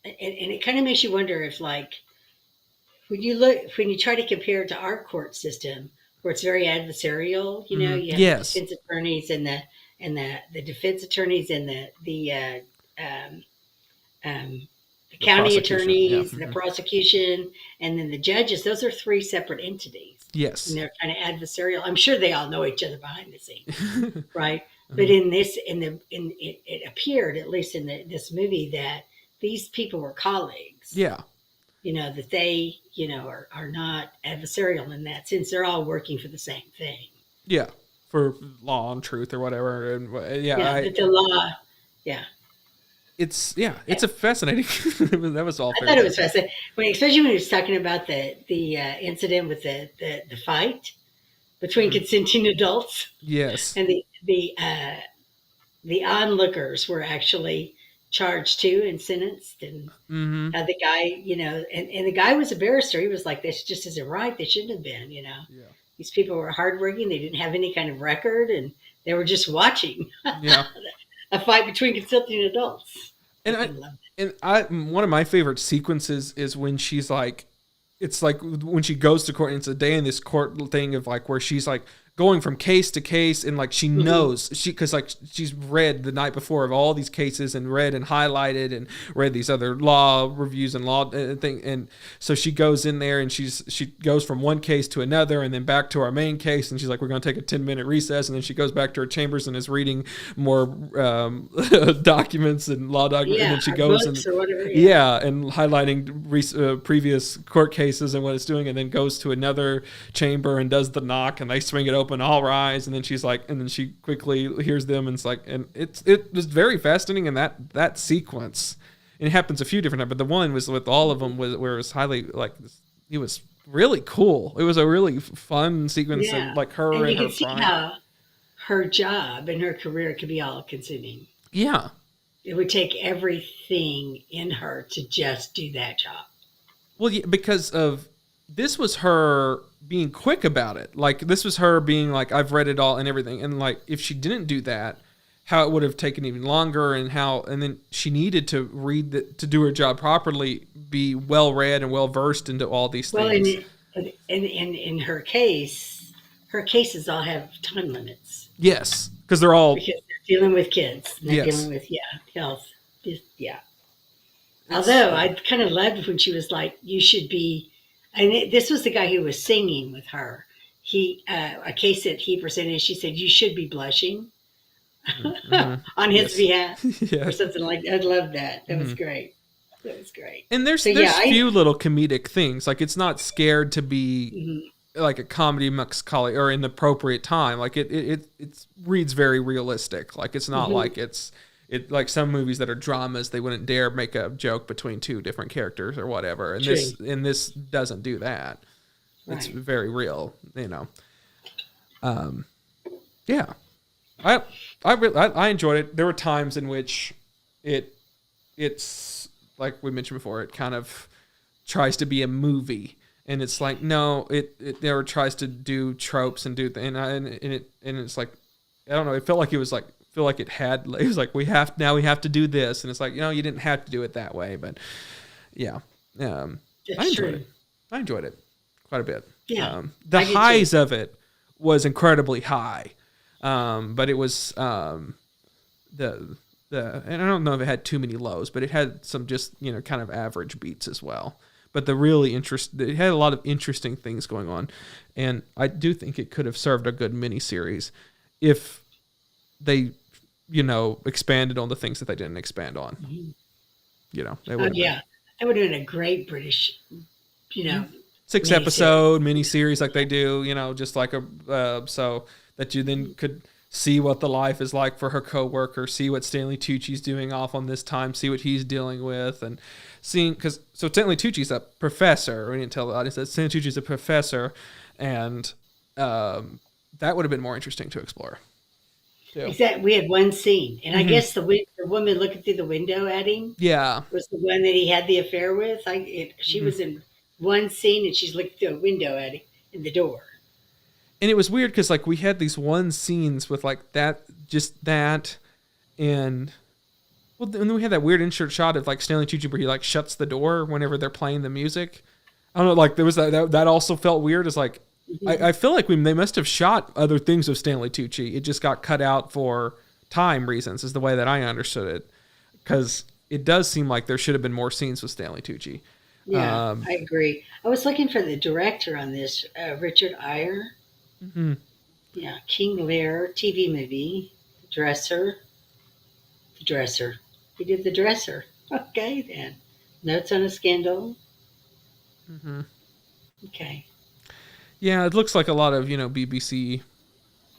it kind of makes you wonder if, like, when you try to compare it to our court system, where it's very adversarial. You know, you have Yes. the defense attorneys and the defense attorneys and um, the county prosecution, attorneys, yeah. the prosecution, and then the judges. Those are three separate entities. Yes. And they're kind of adversarial. I'm sure they all know each other behind the scenes, right? But in this, it appeared, at least in this movie, that these people were colleagues. Yeah. You know, that they, you know, are not adversarial in that sense. They're all working for the same thing. Yeah. For law and truth or whatever. And But the law, it's a fascinating. That was all. I thought it was fascinating, especially when he was talking about the incident with the fight between consenting adults. Yes. And the onlookers were actually charged too and sentenced, and the guy, you know, and the guy was a barrister. He was like, "This just isn't right. They shouldn't have been." You know, these people were hardworking. They didn't have any kind of record, and they were just watching a fight between consenting adults. And one of my favorite sequences is when she's like, it's like when she goes to court, and it's a day in this court thing of like where she's like going from case to case, and like she knows because like she's read the night before of all these cases and read and highlighted and read these other law reviews and law thing, and so she goes in there and she goes from one case to another and then back to our main case, and she's like, we're going to take a 10-minute recess, and then she goes back to her chambers and is reading more documents and law documents, and then she goes and and highlighting previous court cases and what it's doing, and then goes to another chamber and does the knock, and they swing it open, all rise, and then she's like, and then she quickly hears them, and it's like, and it was very fascinating in that sequence. And it happens a few different times, but the one was with all of them where it was highly like, it was really cool. It was a really fun sequence, and like her and you her can see how her job and her career could be all consuming. Yeah, it would take everything in her to just do that job. Well, yeah, because of this was her being quick about it. Like, this was her being like, I've read it all and everything. And like, if she didn't do that, how it would have taken even longer, and then she needed to read to do her job properly, be well read and well versed into all these things. Well, in her cases all have time limits. Yes. Because they're dealing with kids. And they're dealing with, health. Although I kind of loved when she was like, you should be, and this was the guy who was singing with her. A case that he presented, she said, you should be blushing on his behalf or something like that. I love that. That was great. That was great. And there's few little comedic things. Like, it's not scared to be like a comedy amongst colleagues or in the appropriate time. Like, it reads very realistic. Like, it's not like it's like some movies that are dramas, they wouldn't dare make a joke between two different characters or whatever. And this doesn't do that. Right. It's very real, you know. Yeah. I enjoyed it. There were times in which it's like we mentioned before, it kind of tries to be a movie, and it's like, no, it never tries to do tropes and do and it's like, I don't know, it felt like it was like, it was like, we have to do this, and it's like, you know, you didn't have to do it that way, but yeah, I enjoyed it quite a bit. Yeah, the highs of it was incredibly high, but it was and I don't know if it had too many lows, but it had some just, you know, kind of average beats as well. But it had a lot of interesting things going on, and I do think it could have served a good miniseries if they, you know, expanded on the things that they didn't expand on. You know, that would have been a great British, you know, 6-episode miniseries like they do, you know, just like so that you then could see what the life is like for her coworker, see what Stanley Tucci's doing off on this time, see what he's dealing with, and seeing, so Stanley Tucci's a professor. We didn't tell the audience that Stanley Tucci's a professor, and that would have been more interesting to explore. Exactly. We had one scene, and I guess the woman looking through the window at him, was the one that he had the affair with. She was in one scene, and she's looking through a window at him in the door. And it was weird because like we had these one scenes with like that, and well, and then we had that weird insert shot of like Stanley Tucci where he like shuts the door whenever they're playing the music. I don't know, like there was that also felt weird. It's like, I feel like they must have shot other things with Stanley Tucci. It just got cut out for time reasons, is the way that I understood it. Because it does seem like there should have been more scenes with Stanley Tucci. Yeah, I agree. I was looking for the director on this, Richard Eyre. Mm-hmm. Yeah, King Lear TV movie, The Dresser. The Dresser. He did The Dresser. Okay, then. Notes on a Scandal. Mm-hmm. Okay. Yeah, it looks like a lot of BBC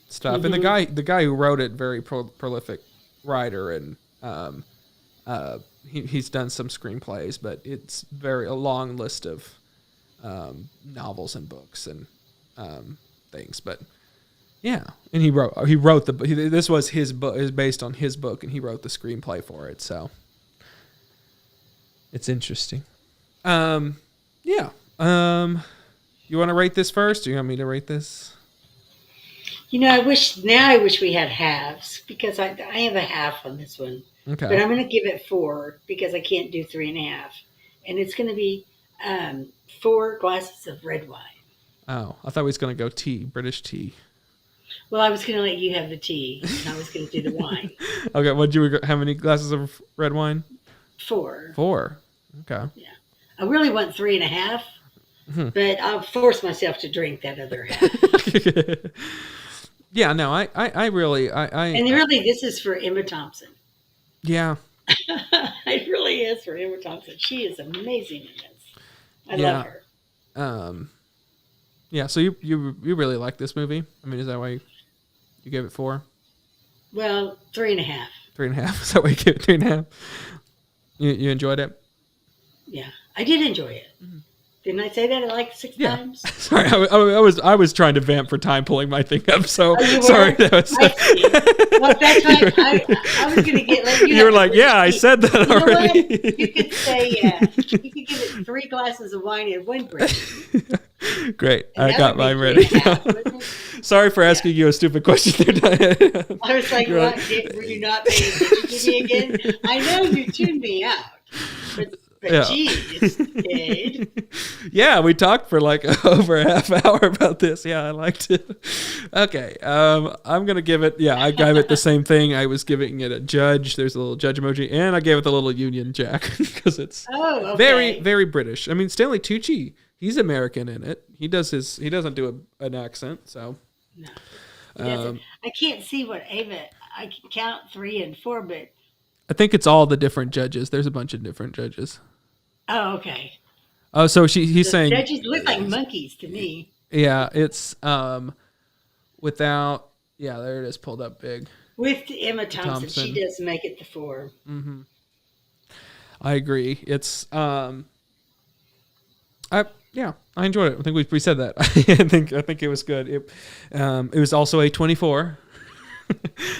stuff, and the guy who wrote it, very prolific writer, and he's done some screenplays, but it's a long list of novels and books and things. But yeah, and he wrote this was his book, is based on his book, and he wrote the screenplay for it. So it's interesting. Yeah. You want to rate this first, or you want me to rate this? I wish we had halves, because I have a half on this one. Okay. But I'm going to give it 4 because I can't do 3.5. And it's going to be 4 glasses of red wine. Oh, I thought we was going to go tea, British tea. Well, I was going to let you have the tea, and I was going to do the wine. Okay, how many glasses of red wine? 4. 4. Okay. Yeah. I really want 3.5, but I'll force myself to drink that other half. Yeah, no, I really. And really, this is for Emma Thompson. Yeah. It really is for Emma Thompson. She is amazing in this. I love her. Yeah, so you really like this movie? I mean, is that why you gave it 4? Well, 3.5. 3.5? Is that why you gave it 3.5? You enjoyed it? Yeah, I did enjoy it. Mm-hmm. Didn't I say that like 6 times? Sorry, I was trying to vamp for time pulling my thing up. So sorry. Well, that's why I was going to get. You were like, yeah, I said that already. What? You could say, you could give it 3 glasses of wine and 1 break. Great, I got mine ready. Sorry for asking you a stupid question there, Diane. I was like, what? Were you not paying attention to me again? I know you tuned me out. But geez, Cade. Yeah, we talked for like over a half hour about this. Yeah, I liked it. Okay, I'm gonna give it. Yeah, I gave it the same thing. I was giving it a judge. There's a little judge emoji, and I gave it the little Union Jack because it's very, very British. I mean, Stanley Tucci, he's American in it. He doesn't do an accent, so. No, he doesn't. I can't see what Ava. I can count 3 and 4, but. I think it's all the different judges. There's a bunch of different judges. Oh, okay. Oh, so he's saying judges look like monkeys to me. Yeah, it's without. Yeah, there it is, pulled up big. With Emma Thompson. She does make it the 4. Mm-hmm. I agree. It's I enjoyed it. I think we said that. I think it was good. It was also A24.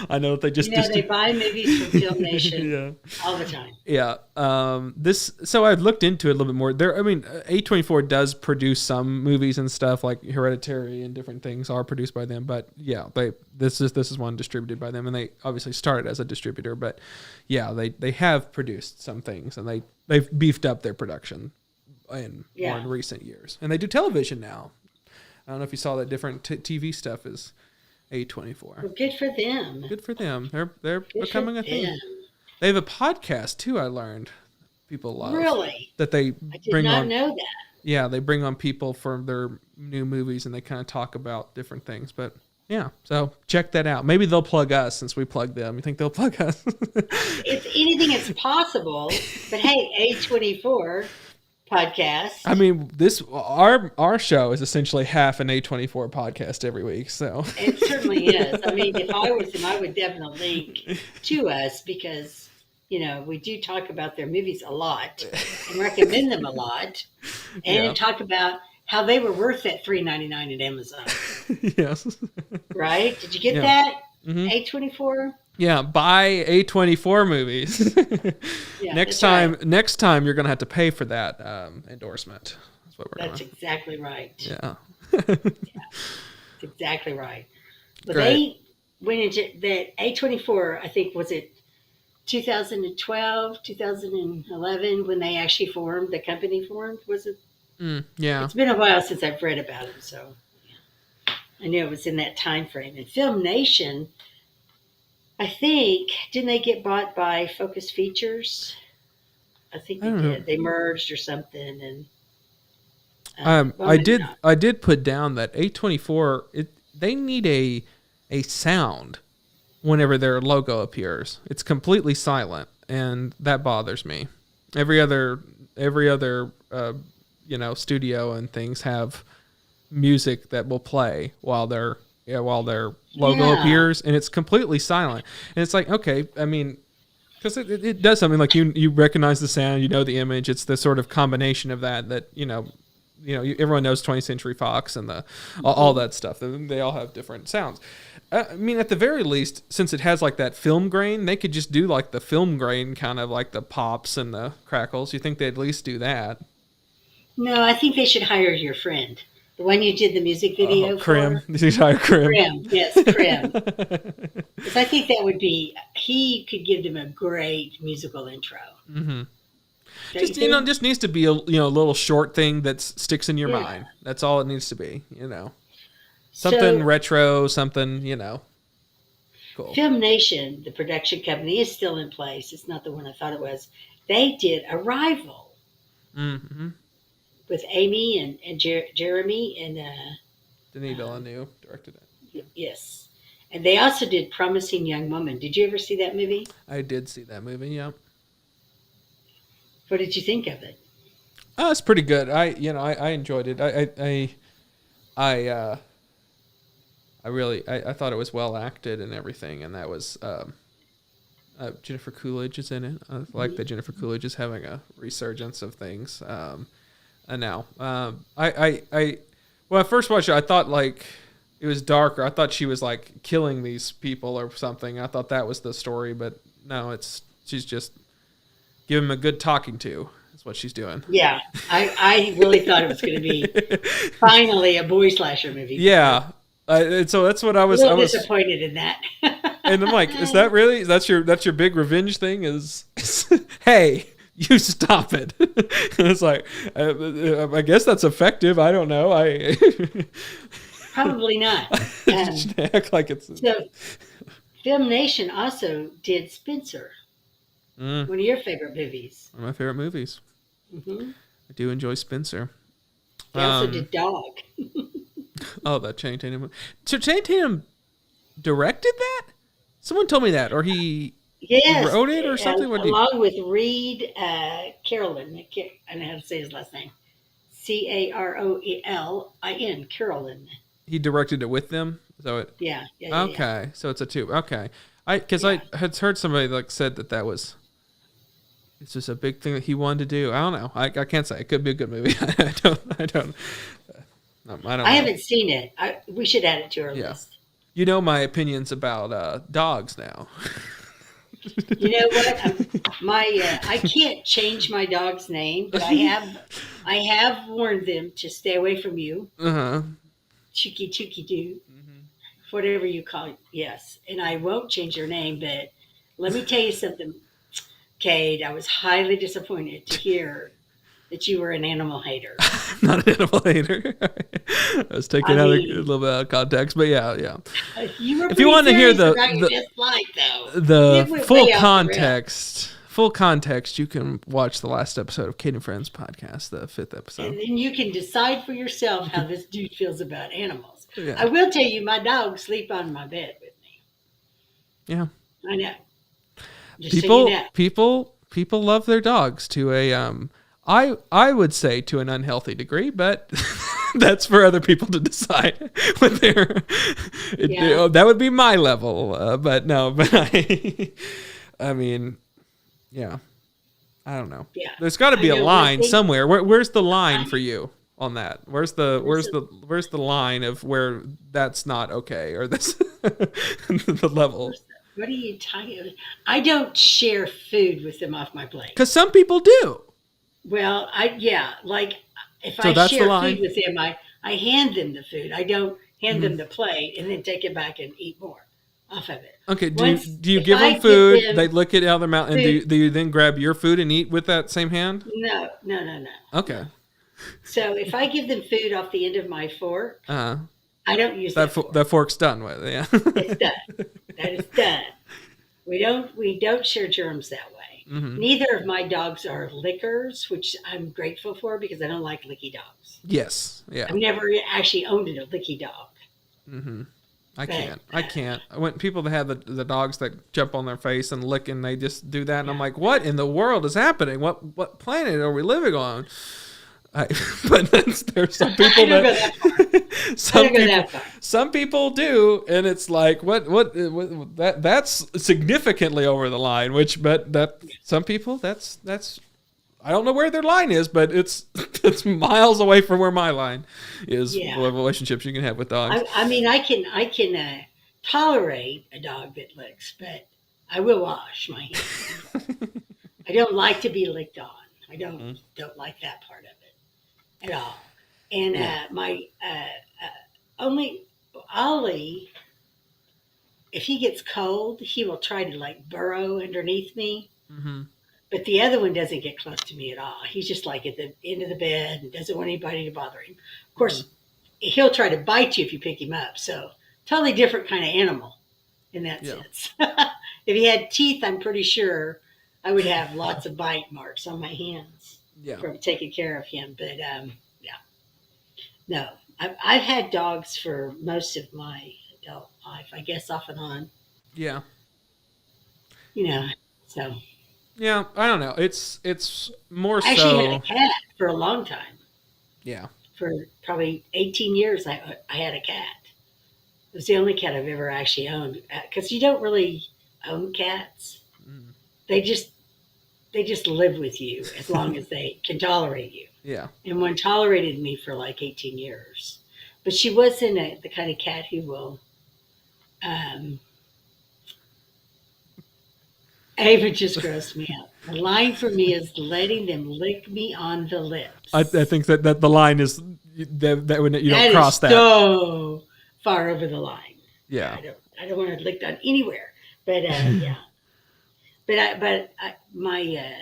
I know that they just they buy movies from Film Nation all the time. Yeah. So I've looked into it a little bit more. A24 does produce some movies and stuff like Hereditary and different things are produced by them. But yeah, this is one distributed by them, and they obviously started as a distributor. But yeah, they have produced some things, and they've beefed up their production in recent years, and they do television now. I don't know if you saw that different TV stuff is A24. Well, good for them. Good for them. They're becoming a thing. They have a podcast too. I learned people love. Really? That they bring on. I did not know that. Yeah, they bring on people for their new movies, and they kind of talk about different things. But yeah, so check that out. Maybe they'll plug us since we plug them. You think they'll plug us? If anything is possible, but hey, A24 podcast. I mean, our show is essentially half an A24 podcast every week. So it certainly is. I mean, if I was them, I would definitely link to us because we do talk about their movies a lot and recommend them a lot, and talk about how they were worth that $3.99 at Amazon. Yes. Right? Did you get that? Mm-hmm. A24. Yeah, buy A24 movies. Next time you're gonna have to pay for that endorsement. That's what That's exactly right. Yeah. That's exactly right. But they went into that A24. I think was it 2012, 2011 when they actually formed the company. Was it? Yeah. It's been a while since I've read about it. So. I knew it was in that time frame. And Film Nation, I think, didn't they get bought by Focus Features? I think they did. They merged or something. And I did put down that A24. They need a sound whenever their logo appears. It's completely silent, and that bothers me. Every other studio and things have music that will play while their logo appears, and it's completely silent. And it's like, okay, I mean, because it does something like you recognize the sound, you know the image. It's the sort of combination of that everyone knows 20th Century Fox and all that stuff. They all have different sounds. I mean, at the very least, since it has like that film grain, they could just do like the film grain, kind of like the pops and the crackles. You think they'd at least do that? No, I think they should hire your friend. The one you did the music video Krim. for. You should hire Krim. Krim, yes, Krim. Because I think that would be, he could give them a great musical intro. Mm-hmm. Just needs to be a little short thing that sticks in your mind. That's all it needs to be, Something retro, something, cool. Film Nation, the production company, is still in place. It's not the one I thought it was. They did Arrival with Amy and Jeremy and Denis Villeneuve directed it. Yes. And they also did Promising Young Woman. Did you ever see that movie? I did see that movie, yeah. What did you think of it? Oh, it's pretty good. I enjoyed it. I thought it was well acted and everything, and that was Jennifer Coolidge is in it. I like that Jennifer Coolidge is having a resurgence of things. And now, when I first watched it, I thought like it was darker. I thought she was like killing these people or something. I thought that was the story, but no, she's just giving them a good talking to. Is what she's doing. Yeah, I really thought it was going to be finally a boy slasher movie. Yeah. And so that's what I was. I was disappointed in that. And I'm like, is that really? That's your big revenge thing? Is hey, you stop it. And it's like, I guess that's effective. I don't know. Probably not. Act like it's. So, Film Nation also did Spencer. One of your favorite movies. One of my favorite movies. Mm-hmm. I do enjoy Spencer. They also did Dog. Oh, that Channing Tatum. So Channing Tatum directed that? Someone told me that, or he wrote it or something? Along with Reed Carolyn. I don't know how to say his last name. Carolyn. Carolyn. He directed it with them? Is that what? Yeah. Okay, so it's a two. Okay. I had heard somebody like said that was... It's just a big thing that he wanted to do. I don't know. I can't say. It could be a good movie. I don't know. I haven't seen it. We should add it to our list. You know my opinions about dogs now. You know what? I can't change my dog's name, but I have warned them to stay away from you. Chooky doo. Whatever you call it. Yes. And I won't change your name, but let me tell you something, Cade. I was highly disappointed to hear that you were an animal hater. Not an animal hater. I was taking a little bit out of context, but yeah. If you want to hear the full context, you can watch the last episode of Cade and Friends podcast, the 5th episode. And then you can decide for yourself how this dude feels about animals. Yeah. I will tell you, my dogs sleep on my bed with me. Yeah. I know. People love their dogs to a I would say to an unhealthy degree, but that's for other people to decide. That would be my level, but I mean, yeah, I don't know. Yeah. There's got to be a line somewhere. Where's the line for you on that? Where's the line of where that's not okay, or this the level? What are you talking about? I don't share food with them off my plate. Because some people do. Well, if I share food with them, I hand them the food. I don't hand them the plate and then take it back and eat more off of it. Okay, do you give them food, they lick it out of their mouth, and do you then grab your food and eat with that same hand? No. Okay. So if I give them food off the end of my fork, I I don't use that fork. That fork's done with. Yeah. It's done. That is done. We don't share germs that way. Mm-hmm. Neither of my dogs are lickers, which I'm grateful for because I don't like licky dogs. Yes. Yeah. I've never actually owned a licky dog. Mm-hmm. I can't. When people that have the dogs that jump on their face and lick and they just do that, and I'm like, what in the world is happening? What planet are we living on? But there's some people some people do, and it's like what that's significantly over the line. But that some people that's I don't know where their line is, but it's miles away from where my line is. Yeah. The relationships you can have with dogs. I mean, I can tolerate a dog that licks, but I will wash my hands. I don't like to be licked on. I don't like that part of it at all. And my only Ollie, if he gets cold, he will try to like burrow underneath me. Mm-hmm. But the other one doesn't get close to me at all. He's just like at the end of the bed and doesn't want anybody to bother him. Of course, he'll try to bite you if you pick him up. So totally different kind of animal in that sense. If he had teeth, I'm pretty sure I would have lots of bite marks on my hands from taking care of him. But no, I've had dogs for most of my adult life, I guess, off and on. Yeah. So. Yeah, I don't know. It's more so. I actually had a cat for a long time. Yeah. For probably 18 years, I had a cat. It was the only cat I've ever actually owned. Because you don't really own cats. Mm. They just live with you as long as they can tolerate you. Yeah. And one tolerated me for like 18 years. But she wasn't the kind of cat who will... Ava just grossed me out. The line for me is letting them lick me on the lips. I think that the line is that when you don't cross that. So far over the line. Yeah. I don't want to lick on anywhere. But yeah. But my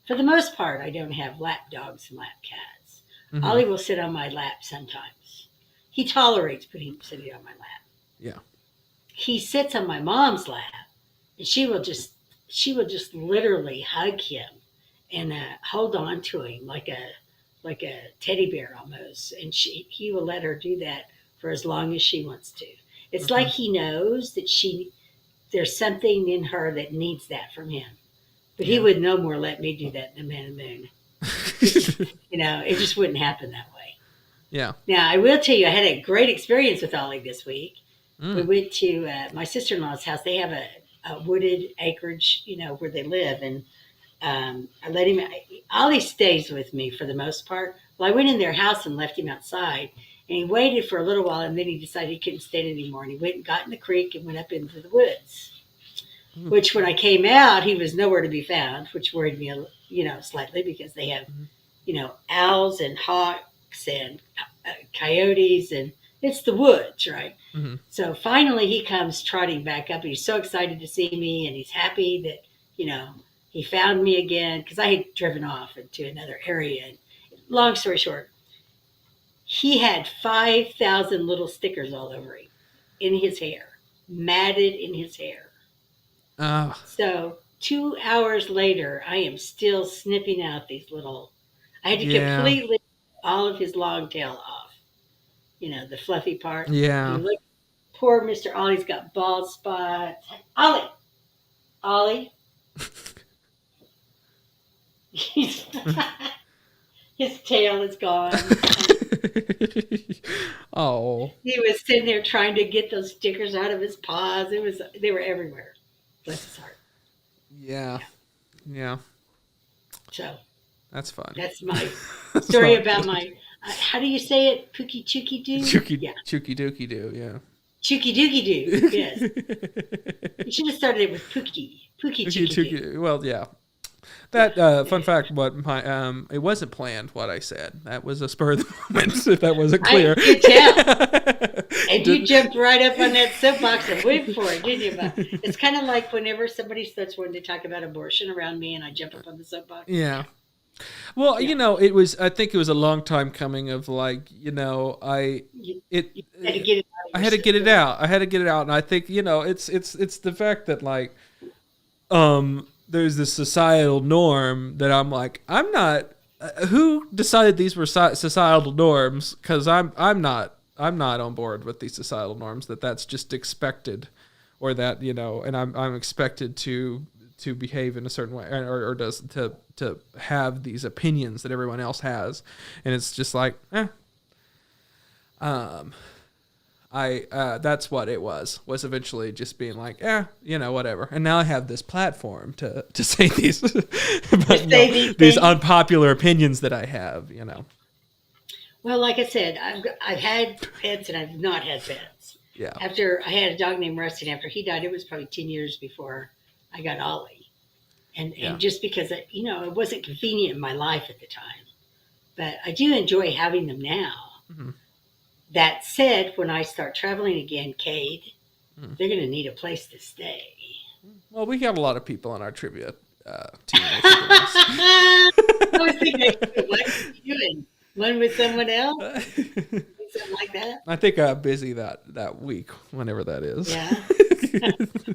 for the most part, I don't have lap dogs and lap cats. Mm-hmm. Ollie will sit on my lap sometimes. He tolerates sitting on my lap. Yeah. He sits on my mom's lap, and she will just literally hug him and hold on to him like a teddy bear almost. And he will let her do that for as long as she wants to. It's like he knows that there's something in her that needs that from him. But he would no more let me do that in the Man of the Moon. It just wouldn't happen that way. Yeah. Now, I will tell you, I had a great experience with Ollie this week. We went to my sister-in-law's house. They have a wooded acreage, where they live. And I let him, Ollie stays with me for the most part. Well, I went in their house and left him outside. And he waited for a little while, and then he decided he couldn't stay anymore. And he went and got in the creek and went up into the woods. Which when I came out, he was nowhere to be found, which worried me, slightly because they have, owls and hawks and coyotes, and it's the woods, right? Mm-hmm. So finally he comes trotting back up. He's so excited to see me, and he's happy that, he found me again because I had driven off into another area. And long story short, he had 5,000 little stickers all over him in his hair, matted in his hair. So 2 hours later, I am still snipping out these little. I had to completely all of his long tail off. The fluffy part. Yeah. Look, poor Mr. Ollie's got bald spots. Ollie. His tail is gone. Oh. He was sitting there trying to get those stickers out of his paws. They were everywhere. Bless his heart. Yeah. So. That's fun. That's my story about my, how do you say it? Pookie chookie doo? Chookie dookie doo, yeah. Chookie dookie doo, yes. You should have started it with Pookie. Pookie chookie doo. Well, yeah. That fun fact, it wasn't planned what I said. That was a spur of the moment, if that wasn't clear. I could tell. And you jumped right up on that soapbox and went for it, didn't you? But it's kind of like whenever somebody starts wanting to talk about abortion around me and I jump up on the soapbox. Yeah. Well, it was. I think it was a long time coming. Of like, I had to get it out. I had to get it out. I had to get it out, and I think it's the fact that like, there's this societal norm that I'm like, I'm not. Who decided these were societal norms? Because I'm not on board with these societal norms. That's just expected, or that and I'm expected to behave in a certain way, or does to have these opinions that everyone else has, and it's just like, that's what it was eventually just being like, whatever. And now I have this platform to say these, these unpopular opinions that I have, Well, like I said, I've had pets and I've not had pets. Yeah. After I had a dog named Rusty, and after he died, it was probably 10 years before I got Ollie. And just because, it wasn't convenient in my life at the time. But I do enjoy having them now. Mm-hmm. That said, when I start traveling again, Cade, they're going to need a place to stay. Well, we got a lot of people on our trivia team. I was thinking, what are you doing? One with someone else? Something like that? I think I'm busy that week, whenever that is. Yeah.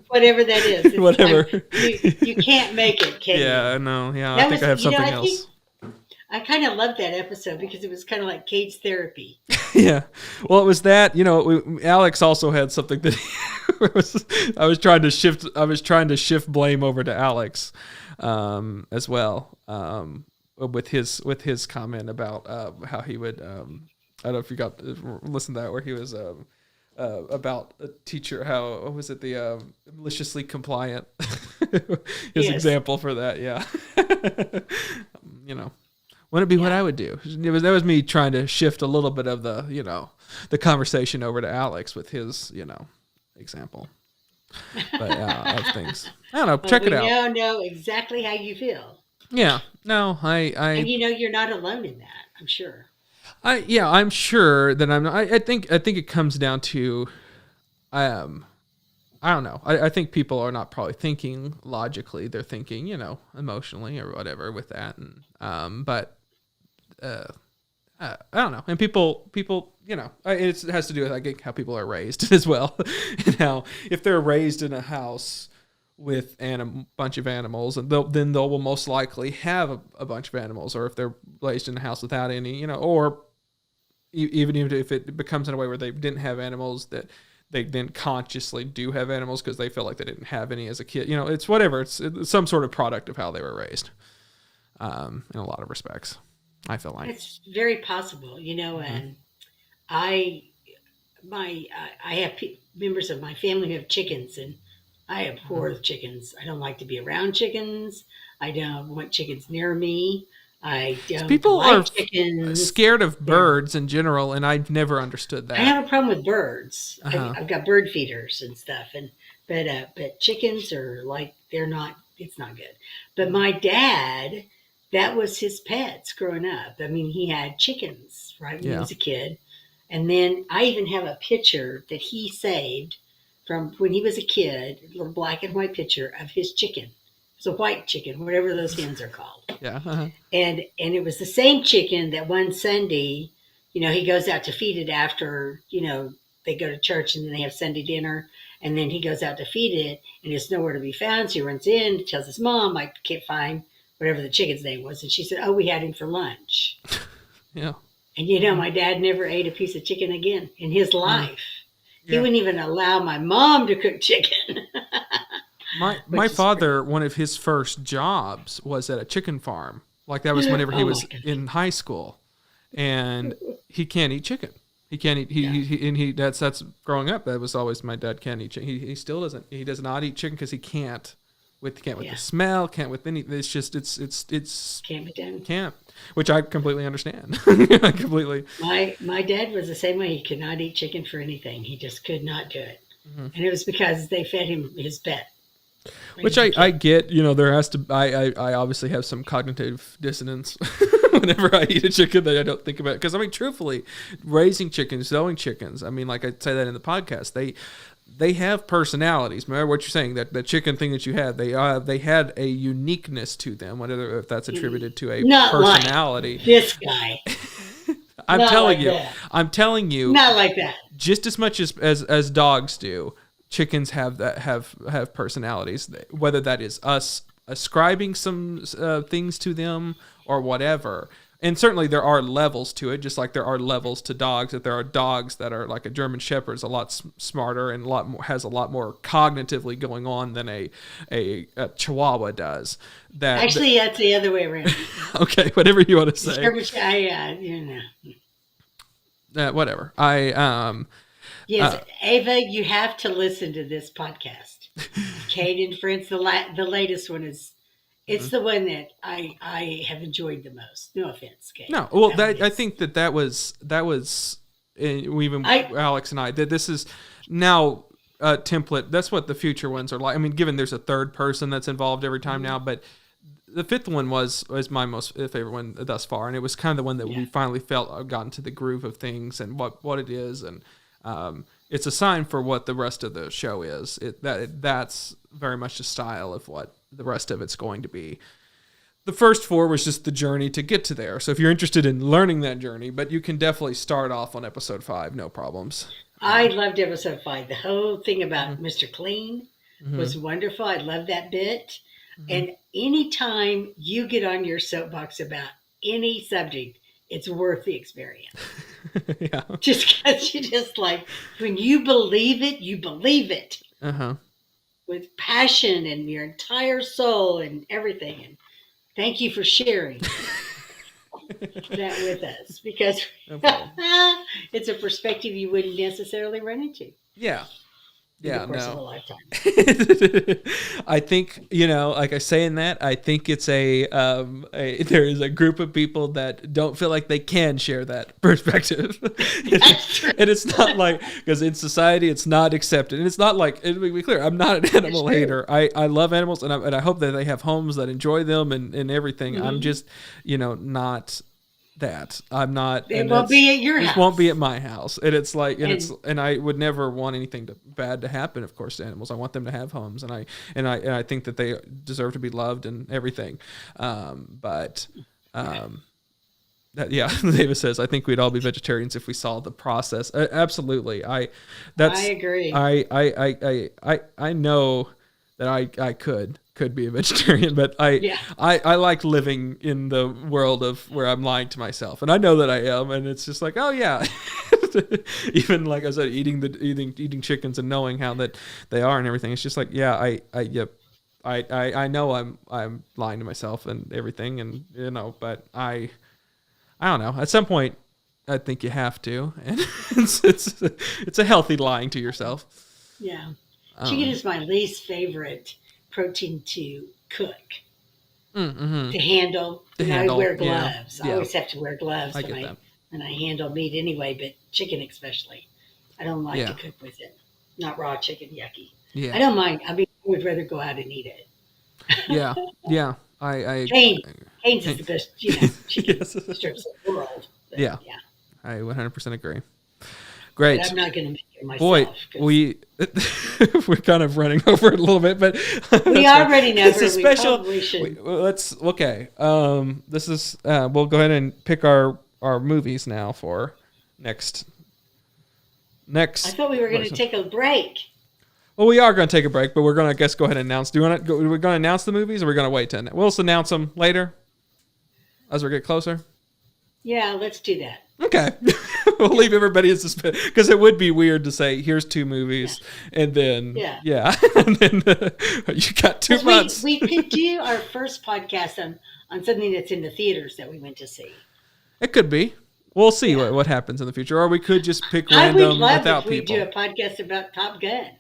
Whatever that is. Whatever. You can't make it, Cade. Yeah, no. Yeah, I think I have something else. I kind of loved that episode because it was kind of like Cade's therapy. Yeah. Well, it was that, Alex also had something that I was trying to shift blame over to Alex as well. With his comment about how he would I don't know if you got to listen to that, where he was about a teacher, what was it, the maliciously compliant his example for that. Yeah. Wouldn't it be what I would do? That was me trying to shift a little bit of the conversation over to Alex with his example. But of things, I don't know. Check it out. We now know exactly how you feel. Yeah. No, and you're not alone in that. I'm sure. I'm sure that I'm not. I think it comes down to, I don't know. I think people are not probably thinking logically. They're thinking, emotionally or whatever with that. And, but, I don't know. And people, it has to do with, I think, how people are raised as well. And how, if they're raised in a house with a bunch of animals, and then they will most likely have a bunch of animals. Or if they're raised in a house without any, or even if it becomes in a way where they didn't have animals, that they then consciously do have animals because they feel like they didn't have any as a kid. It's whatever. It's some sort of product of how they were raised. In a lot of respects, I feel like it's very possible. And I have members of my family who have chickens, and I abhor chickens. I don't like to be around chickens. I don't want chickens near me. I don't People like are chickens. Scared of birds in general, and I've never understood that. I have a problem with birds. Uh-huh. I've got bird feeders and stuff, but chickens are like, it's not good. But my dad, that was his pets growing up. I mean, he had chickens, right, when he was a kid. And then I even have a picture that he saved from when he was a kid, a little black and white picture of his chicken. It's a white chicken, whatever those hens are called. Yeah. Uh-huh. And it was the same chicken that one Sunday, he goes out to feed it after, they go to church and then they have Sunday dinner. And then he goes out to feed it and it's nowhere to be found. So he runs in, tells his mom, I can't find whatever the chicken's name was. And she said, oh, we had him for lunch. Yeah. And, my dad never ate a piece of chicken again in his life. Yeah. He wouldn't even allow my mom to cook chicken. My father, one of his first jobs was at a chicken farm. Like that was whenever he was in high school, and he can't eat chicken. He can't eat. That's growing up. That was always my dad can't eat chicken. He still doesn't. He does not eat chicken because he can't with the smell. Can't with any. It's just it's can't be done. Can't. Which I completely understand. I completely. My dad was the same way. He could not eat chicken for anything. He just could not do it, and it was because they fed him his pet. Which I get, there has to, I obviously have some cognitive dissonance whenever I eat a chicken that I don't think about. Because, truthfully, raising chickens, selling chickens, like I say that in the podcast, they have personalities. Remember what you're saying, that the chicken thing that you had, they had a uniqueness to them, whether if that's attributed to a Not personality. Like this guy. I'm Not telling like you, that. I'm telling you, Not like that. just as much as dogs do, chickens have personalities. Whether that is us ascribing some things to them or whatever. And certainly there are levels to it, just like there are levels to dogs. That there are dogs that are like a German Shepherd is a lot smarter and has a lot more cognitively going on than a Chihuahua does. Actually, that's the other way around. Okay, whatever you want to say. Whatever. Yes, Ava, you have to listen to this podcast. Cade and Friends, the latest one is. It's the one that I have enjoyed the most. No offense, Kate. No, well, I think that was Alex and I did. This is now a template. That's what the future ones are like. I mean, given there's a third person that's involved every time now, but the fifth one was my most favorite one thus far, and it was kind of the one that we finally felt got into the groove of things and what it is, and it's a sign for what the rest of the show is. That's very much the style of what the rest of it's going to be. The first four was just the journey to get to there. So if you're interested in learning that journey, but you can definitely start off on episode 5, no problems. I loved episode 5. The whole thing about Mr. Clean was wonderful. I love that bit. And anytime you get on your soapbox about any subject, it's worth the experience. Yeah. Just because you just like, when you believe it, you believe it. Uh-huh. With passion and your entire soul and everything. And thank you for sharing that with us, because it's a perspective you wouldn't necessarily run into. Yeah. Yeah, in the course of a lifetime. I think, like I say in that, I think it's there is a group of people that don't feel like they can share that perspective. And it's not like, because in society it's not accepted. And it's not like, to be clear, I'm not an animal hater. I love animals, and I hope that they have homes that enjoy them and everything. Mm-hmm. I'm just, not that. I'm not. It won't be at your house. It won't be at my house. And it's like, and I would never want anything bad to happen, of course, to animals. I want them to have homes, and I think that they deserve to be loved and everything. Davis says, I think we'd all be vegetarians if we saw the process. Absolutely. I agree. I know that I could be a vegetarian, but I like living in the world of where I'm lying to myself, and I know that I am, and it's just like, oh yeah. Even like I said, eating chickens and knowing how that they are and everything, it's just like, yeah, I know I'm lying to myself and everything, and but I don't know, at some point I think you have to, and it's a healthy lying to yourself. Yeah. Chicken is my least favorite protein to cook, to handle. I wear gloves. I always have to wear gloves when I handle meat anyway, but chicken especially. I don't like to cook with it. Not raw chicken, yucky. Yeah. I don't mind. I would rather go out and eat it. Yeah. Cane's is the best chicken strips in the world. But, yeah. I 100% agree. Great. But I'm not going to make it myself. Boy, we're kind of running over it a little bit, but we are running over. It's a special. This is. We'll go ahead and pick our movies now for next. I thought we were going to take a break. Well, we are going to take a break, but we're going to go ahead and announce. We're going to announce the movies, or we're going to wait till we'll just announce them later as we get closer. Yeah, let's do that. Okay. We'll leave everybody in suspense, because it would be weird to say, here's 2 movies, and then, and then you got 2 months. We could do our first podcast on something that's in the theaters that we went to see. It could be. We'll see what happens in the future, or we could just pick random without people. I would love if we do a podcast about Top Gun.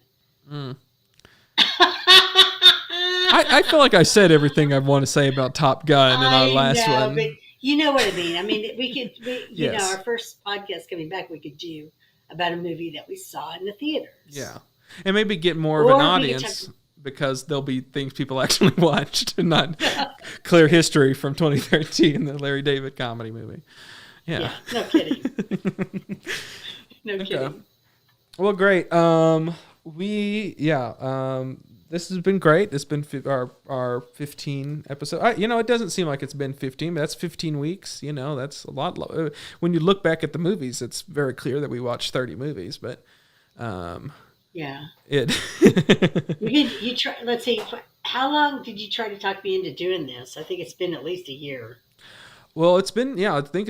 I feel like I said everything I want to say about Top Gun in our last one. But you know what I mean. I mean, our first podcast coming back, we could do about a movie that we saw in the theaters. Yeah. And maybe get more of an audience, because there'll be things people actually watched and not clear history from 2013, the Larry David comedy movie. Yeah. No kidding. No kidding. Well, great. This has been great. It's been our 15 episode. It doesn't seem like it's been 15, but that's 15 weeks. That's a lot. When you look back at the movies, it's very clear that we watched 30 movies. But yeah, it. you try. Let's see. How long did you try to talk me into doing this? I think it's been at least a year. Well, it's been. Yeah, I think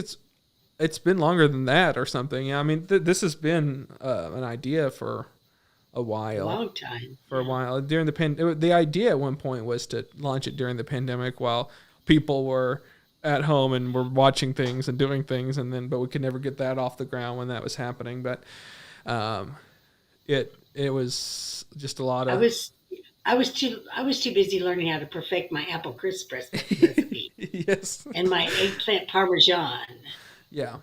it's been longer than that or something. Yeah, I mean, this has been an idea for a while. A long time. For a while. During the idea at one point was to launch it during the pandemic while people were at home and were watching things and doing things, but we could never get that off the ground when that was happening. But it was just a lot of. I was too busy learning how to perfect my apple crisp recipe. Yes. And my eggplant parmesan. Yeah.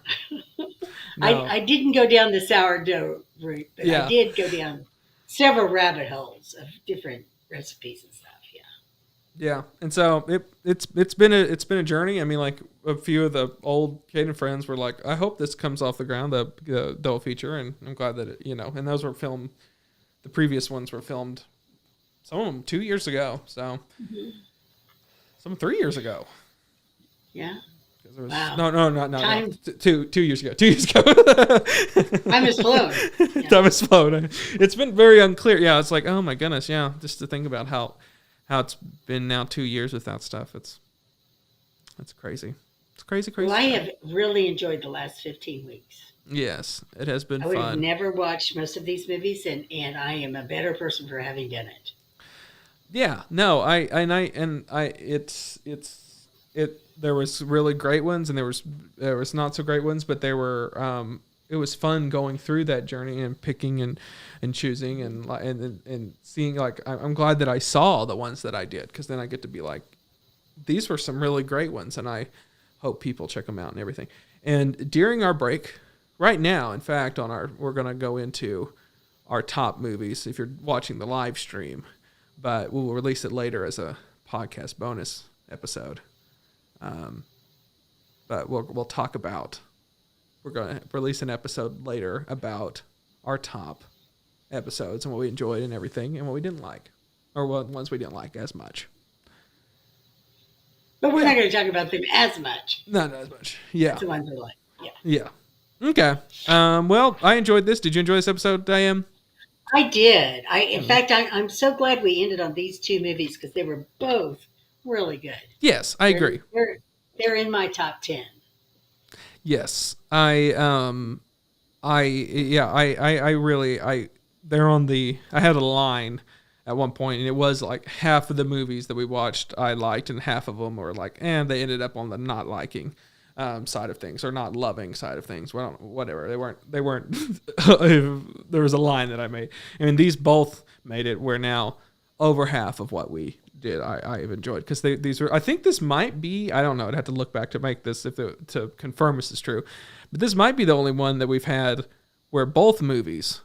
No. I didn't go down the sourdough route, but I did go down several rabbit holes of different recipes and stuff. Yeah. Yeah, and so it's been a journey. I mean, like a few of the old Cade and friends were like, I hope this comes off the ground, the double feature, and I'm glad that and those were filmed. The previous ones were filmed. Some of them 2 years ago, so some 3 years ago. Yeah. Wow. No. Time. 2 years ago. 2 years ago. Time has flown. Yeah. Time has flown. It's been very unclear. Yeah, it's like, oh my goodness. Yeah, just to think about how it's been now 2 years without stuff. It's crazy. It's crazy. Well, I have really enjoyed the last 15 weeks. Yes, it has been fun. I would have fun. never watched most of these movies, and I am a better person for having done it. Yeah, no, there was really great ones and there was not so great ones, but there were it was fun going through that journey and picking and choosing and seeing, like, I'm glad that I saw the ones that I did, because then I get to be like, these were some really great ones, and I hope people check them out and everything. And during our break right now, in fact, we're going to go into our top movies if you're watching the live stream, but we'll release it later as a podcast bonus episode. But we'll talk about, we're going to release an episode later about our top episodes and what we enjoyed and everything and what we didn't like, or what ones we didn't like as much. But we're not going to talk about them as much. Not as much. Yeah. That's the ones we like. Yeah. Okay. Well, I enjoyed this. Did you enjoy this episode, Diane? I did. In fact, I'm so glad we ended on these two movies because they were both really good. Yes, I agree. They're in my top 10. Yes, they're on the. I had a line at one point, and it was like half of the movies that we watched I liked, and half of them were like, and they ended up on the not liking side of things, or not loving side of things. Well, whatever. They weren't. There was a line that I made. I mean, these both made it where now over half of what we did I've enjoyed, because these are. I think this might be. I don't know. I'd have to look back to make this to confirm this is true, but this might be the only one that we've had where both movies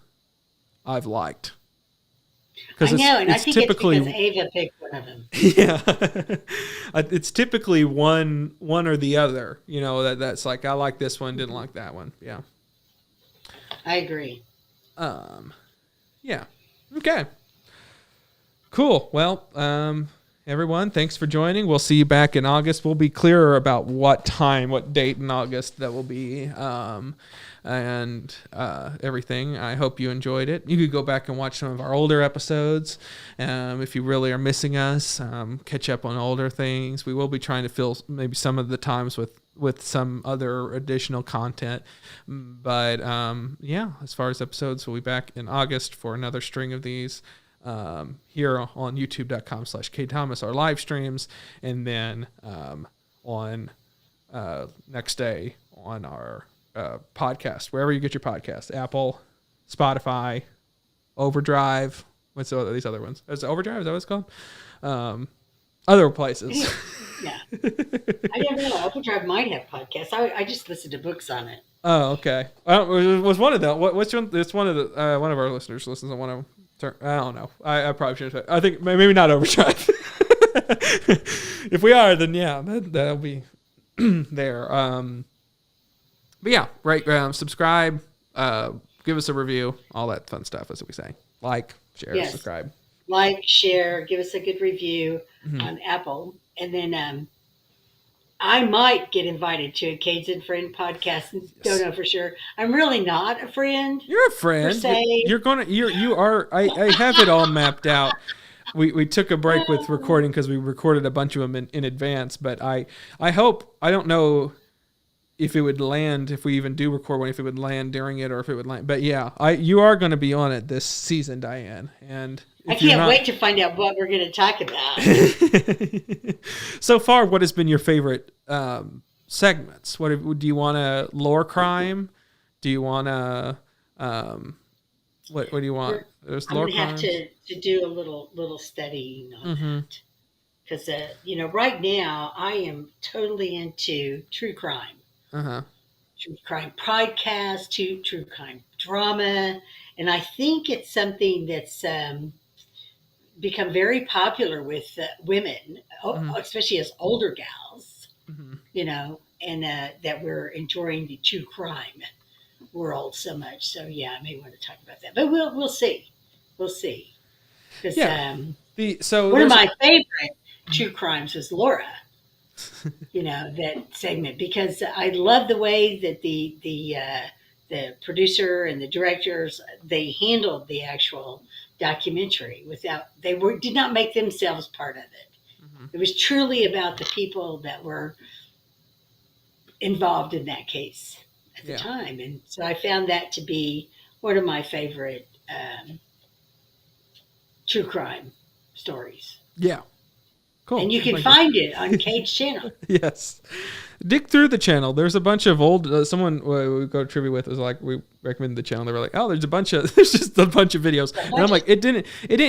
I've liked. I know, and I think typically, it's because Ava picked one of them. Yeah, it's typically one or the other. That's like, I like this one, didn't like that one. Yeah, I agree. Yeah. Okay. Cool. Well, everyone, thanks for joining. We'll see you back in August. We'll be clearer about what date in August that will be, and everything. I hope you enjoyed it. You could go back and watch some of our older episodes. If you really are missing us, catch up on older things. We will be trying to fill maybe some of the times with some other additional content. But as far as episodes, we'll be back in August for another string of these. Here on youtube.com/KThomas, our live streams, and then on next day on our podcast, wherever you get your podcast, Apple, Spotify, Overdrive. What's these other ones? Is it Overdrive? Is that what it's call? Other places. Yeah. I never know. Overdrive might have podcasts. I just listened to books on it. Oh, okay. It was one of them. It's one of the one of our listeners listens to one of them. I don't know. I probably should have. I think maybe not Overdrive. If we are, then yeah, that'll be there. But yeah, right. Subscribe. Give us a review. All that fun stuff, as we say. like, share, Yes. subscribe. Like, share, give us a good review Mhm. on Apple. And then I might get invited to a Cades and Friend podcast. Don't know for sure. I'm really not a friend. You're a friend. Per se. You are. I have it all mapped out. We took a break with recording because we recorded a bunch of them in advance. But I hope, I don't know if it would land, if we even do record one, if it would land during it or if it would land. But yeah, you are going to be on it this season, Diane. And I can't wait to find out what we're going to talk about. So far, what has been your favorite segments? What do you want to lore crime? Do you want to what do you want? There's I'm lore going to have crimes. to do a little studying on Mm-hmm. that. Because, right now I am totally into true crime. Uh-huh. True crime podcast, true crime drama. And I think it's something that's become very popular with women, especially as older gals, and that we're enjoying the true crime world so much. So yeah, I may want to talk about that, but we'll see. We'll see. Because one of my favorite true crimes was Laura. That segment, because I love the way that the producer and the directors, they handled the actual documentary did not make themselves part of it. Mm-hmm. It was truly about the people that were involved in that case at the time. And so I found that to be one of my favorite true crime stories. Yeah. Cool. And you can find it on Cade's channel. Yes. Dig through the channel. There's a bunch of old, someone we go to trivia with was like, we recommended the channel. They were like, oh, there's just a bunch of videos. And I'm like, it didn't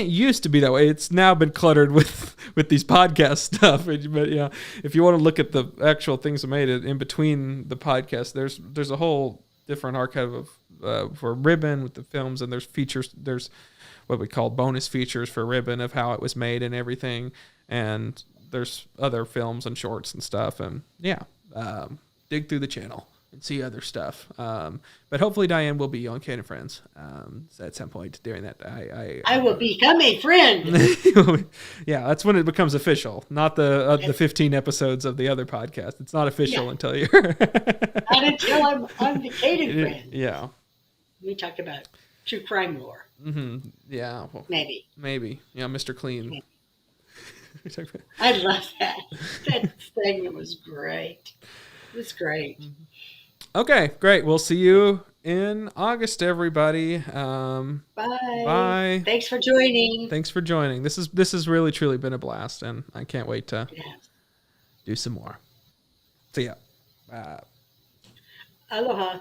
used to be that way. It's now been cluttered with these podcast stuff. But yeah, if you want to look at the actual things made in between the podcast, there's a whole different archive of, for Ribbon with the films, and there's features, there's what we call bonus features for Ribbon of how it was made and everything. And there's other films and shorts and stuff. And yeah, dig through the channel and see other stuff. But hopefully Diane will be on Cade and Friends at some point during that. I will become a friend. Yeah, that's when it becomes official, not the 15 episodes of the other podcast. It's not official until you're... Not until I'm the Cade and Friend. Yeah. We talk about true crime lore. Mm-hmm. Yeah. Well, maybe. Yeah, Mr. Clean. Maybe. I love that. That segment was great. It was great. Okay, great. We'll see you in August, everybody. Bye. Bye. Thanks for joining. This has really truly been a blast, and I can't wait to do some more. See ya. Aloha.